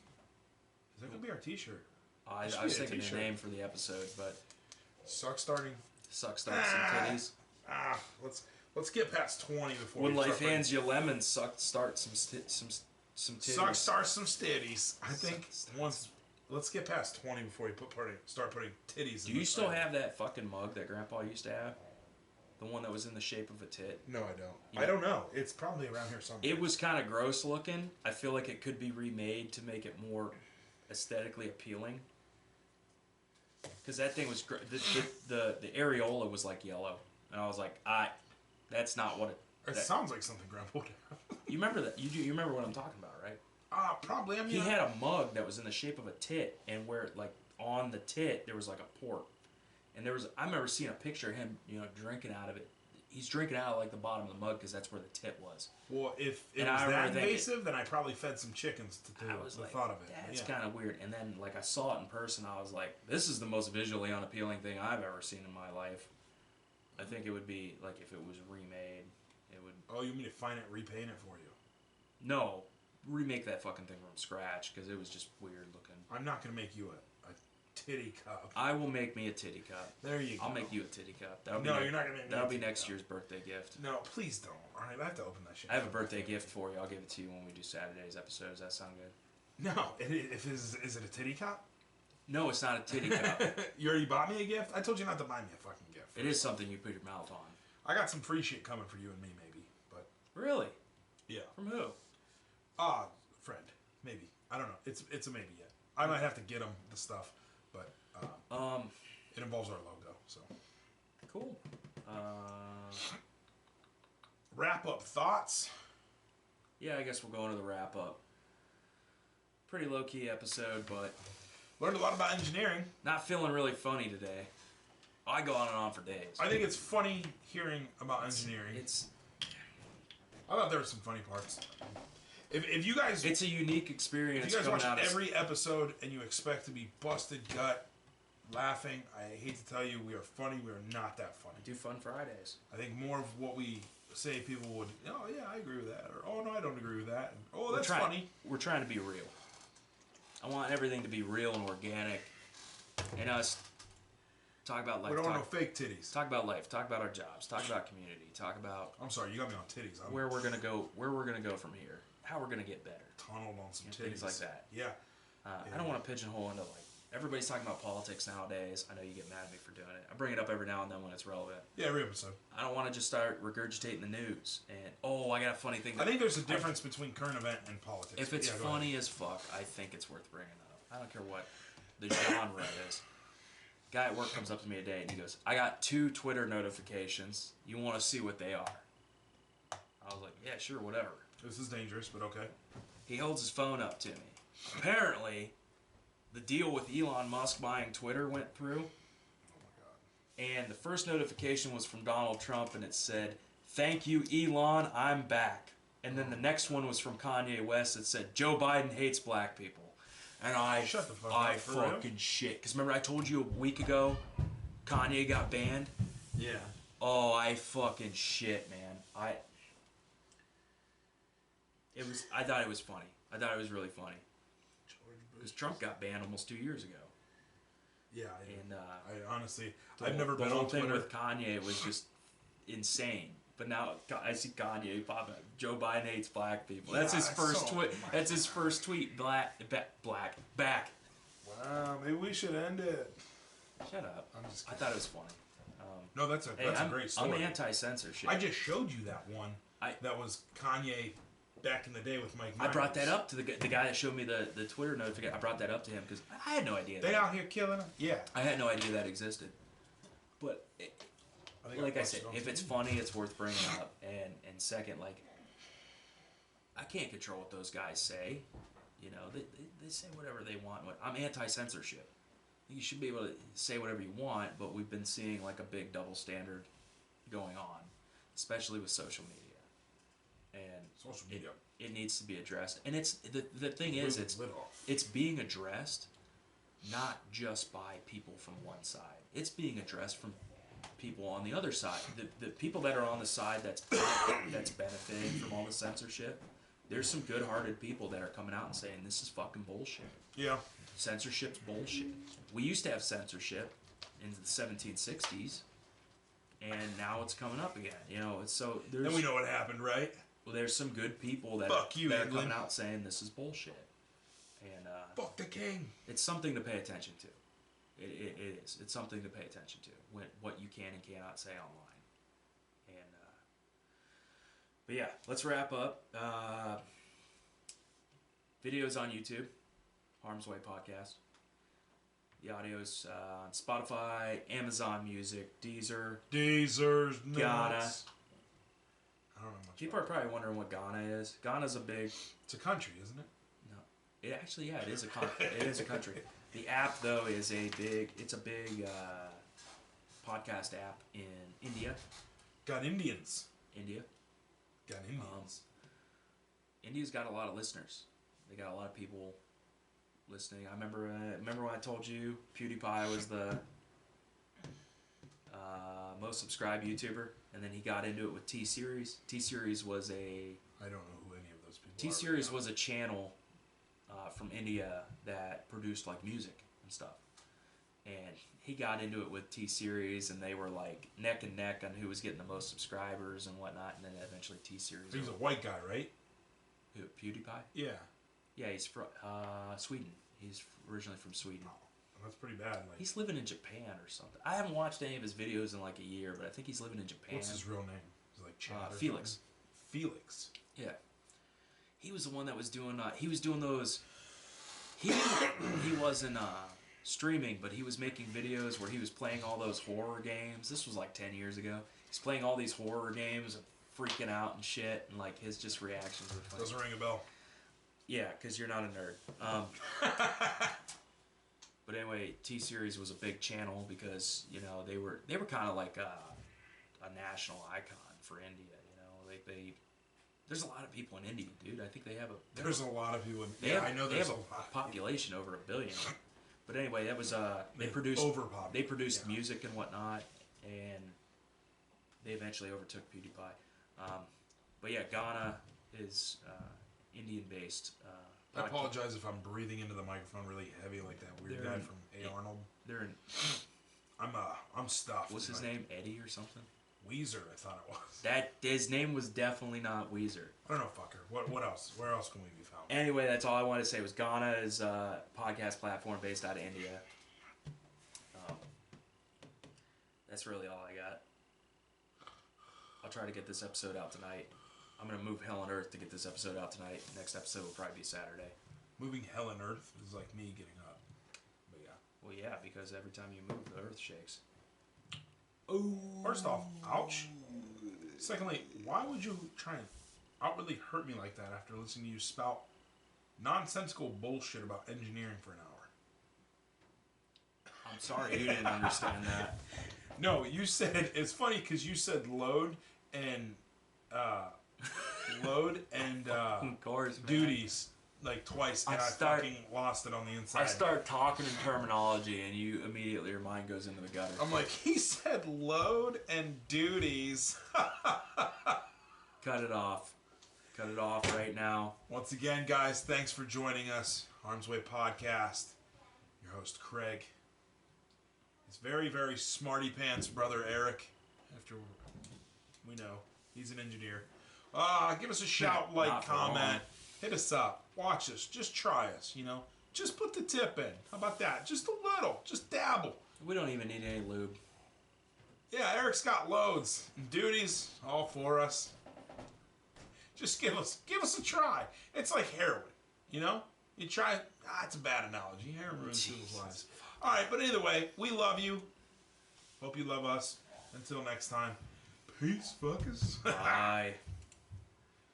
Is that gonna be our T-shirt? I was thinking a name for the episode, but suck starting. Suck starting some titties. Let's get past 20 before. When life hands you lemons, start some titties. Suck start some titties. I think once. Let's get past 20 before we start putting titties. Do you still have that fucking mug that Grandpa used to have? The one that was in the shape of a tit? No, I don't. I don't know. It's probably around here somewhere. It was kind of gross looking. I feel like it could be remade to make it more aesthetically appealing. Because that thing was the areola was like yellow, and I was like, that's not what it. It sounds like something Grandpa would have. You remember that? You remember what I'm talking about, right? Probably. I mean, He had a mug that was in the shape of a tit, and where like on the tit there was like a port, and I remember seeing a picture of him, drinking out of it. He's drinking out of like the bottom of the mug because that's where the tit was. Well, if it was that invasive, then I probably fed some chickens to the thought of it. That's kind of weird. And then like I saw it in person, I was like, this is the most visually unappealing thing I've ever seen in my life. I think it would be like if it was remade, it would. Oh, you mean to repaint it for you? No, remake that fucking thing from scratch because it was just weird looking. I'm not gonna make you a titty cup. I will make me a titty cup. There you go. I'll make you a titty cup. You're not gonna make me. That'll be next year's birthday gift. No, please don't. All right, I have to open that shit. I have a birthday gift for you. I'll give it to you when we do Saturday's episode. Does that sound good? No, is it a titty cup? No, it's not a titty cup. You already bought me a gift? I told you not to buy me a fucking gift. It is something you put your mouth on. I got some free shit coming for you and me, maybe. But really? Yeah. From who? Friend. Maybe. I don't know. It's a maybe yet. I might have to get him the stuff, but it involves our logo. So cool. Wrap up thoughts. Yeah, I guess we'll go into the wrap up. Pretty low key episode, but learned a lot about engineering. Not feeling really funny today. I go on and on for days. I think it's funny hearing about engineering. I thought there were some funny parts. If you guys, it's a unique experience. If you guys watch every episode and you expect to be busted gut, laughing, I hate to tell you, we are funny. We are not that funny. We do Fun Fridays. I think more of what we say, people would, oh yeah, I agree with that, or oh no, I don't agree with that. And, oh, that's funny. We're trying to be real. I want everything to be real and organic, and us talk about life. We don't want no fake titties. Talk about life. Talk about our jobs. Talk about community. Talk about. I'm sorry, you got me on titties. Where we're gonna go. Where we're gonna go from here. How we're gonna get better. Tunneled on some titties. Things like that. Yeah. I don't want to pigeonhole into like everybody's talking about politics nowadays. I know you get mad at me for doing it. I bring it up every now and then when it's relevant. Yeah, every episode. I don't want to just start regurgitating the news and I got a funny thing. I think there's a difference between current event and politics. If it's funny as fuck, I think it's worth bringing up. I don't care what the genre is. Guy at work comes up to me today and he goes, "I got 2 Twitter notifications. You want to see what they are?" I was like, "Yeah, sure, whatever." This is dangerous, but okay. He holds his phone up to me. Apparently, the deal with Elon Musk buying Twitter went through. Oh my God. And the first notification was from Donald Trump, and it said, "Thank you, Elon, I'm back." And then the next one was from Kanye West that said, "Joe Biden hates black people." And I fucking shit. Because remember I told you a week ago, Kanye got banned? Yeah. Oh, I fucking shit, man. I thought it was funny. I thought it was really funny. Because Trump got banned almost 2 years ago. Yeah, I honestly, I've never been on Twitter. The whole thing with Kanye was just insane. But now I see Kanye pop up. Joe Biden hates black people. That's his first tweet. That's his first tweet. Back. Wow, maybe we should end it. Shut up. I thought it was funny. No, that's a great story. I'm anti-censorship. I just showed you that one. That was Kanye back in the day with Mike Myers. I brought that up to the guy that showed me the Twitter notification. I brought that up to him because I had no idea. They out here killing him? Yeah. I had no idea that existed. But like I said, if it's funny, it's worth bringing up. And second, like, I can't control what those guys say. You know, they say whatever they want. I'm anti-censorship. You should be able to say whatever you want, but we've been seeing like a big double standard going on, especially with social media. And social media, it needs to be addressed. And it's the thing is, it's being addressed not just by people from one side. It's being addressed from people on the other side. The people that are on the side that's benefiting from all the censorship. There's some good-hearted people that are coming out and saying this is fucking bullshit. Yeah. Censorship's bullshit. We used to have censorship in the 1760s, and now it's coming up again. You know, it's so there's. And we know what happened, right? Well, there's some good people that Fuck you, are coming out saying this is bullshit, and fuck the king. It's something to pay attention to. It is. It's something to pay attention to. What you can and cannot say online. But yeah, let's wrap up. Videos on YouTube, Harm's Way Podcast. The audio's on Spotify, Amazon Music, Deezer, Deezer's Ghana. nuts. I don't know much. People are probably wondering what Ghana is. Ghana's a big... It's a country, isn't it? No. It actually, yeah, it is it is a country. The app, though, is a big podcast app in India. Got Indians. India. Got Indians. India's got a lot of listeners. They got a lot of people listening. I remember when I told you PewDiePie was the most subscribed YouTuber, and then he got into it with T-Series. T-Series was I don't know who any of those people are. T-Series was a channel from India that produced like music and stuff. And he got into it with T-Series, and they were like neck and neck on who was getting the most subscribers and whatnot. And then eventually T-Series. He's a white guy, right? Who, PewDiePie? Yeah. Yeah, he's from Sweden. He's originally from Sweden. Oh, that's pretty bad. Like, He's living in Japan or something. I haven't watched any of his videos in like a year, but I think he's living in Japan. what's his real name? Is it like Chad or Felix. something? Felix. Yeah. He was the one that was doing. He was doing those. He wasn't streaming, but he was making videos where he was playing all those horror games. This was like 10 years ago. He's playing all these horror games and freaking out and shit, and like his just reactions were funny. Doesn't ring a bell. Yeah, because you're not a nerd. But anyway, T-Series was a big channel because they were kind of like a national icon for India. There's a lot of people in India, dude. I think they have There's a lot of people. They have, I know they there's have a lot. population over 1 billion. But anyway, that was they produced music and whatnot, and they eventually overtook PewDiePie. But yeah, Ghana is Indian-based. I apologize if I'm breathing into the microphone really heavy like that weird guy from A. Arnold. They're in. I'm stuffed. What's his name? Eddie or something? Weezer, I thought it was. His name was definitely not Weezer. I don't know, fucker. What else? Where else can we be found? Anyway, that's all I wanted to say was Ghana is a podcast platform based out of India. That's really all I got. I'll try to get this episode out tonight. I'm going to move hell on earth to get this episode out tonight. Next episode will probably be Saturday. Moving hell on earth is like me getting up. But yeah. Well, yeah, because every time you move, the earth shakes. Ooh. First off, ouch. Secondly, why would you try and outwardly hurt me like that after listening to you spout nonsensical bullshit about engineering for an hour? I'm sorry you didn't understand that. No, you said, it's funny because you said load and Of course, man. duties like twice, and I fucking lost it on the inside. I start talking in terminology, and you immediately, your mind goes into the gutter. I'm like, he said load and duties. Cut it off. Cut it off right now. Once again, guys, thanks for joining us. Arms Way Podcast. Your host, Craig. His very, very smarty pants brother, Eric. After we know, he's an engineer. Give us a shout, like, comment. Hit us up. Watch us. Just try us, Just put the tip in. How about that? Just a little. Just dabble. We don't even need any lube. Yeah, Eric's got loads and duties all for us. Just give us a try. It's like heroin, You try. It's a bad analogy. Heroin ruins people's lives. All right, but either way, we love you. Hope you love us. Until next time, peace, fuckers. Bye.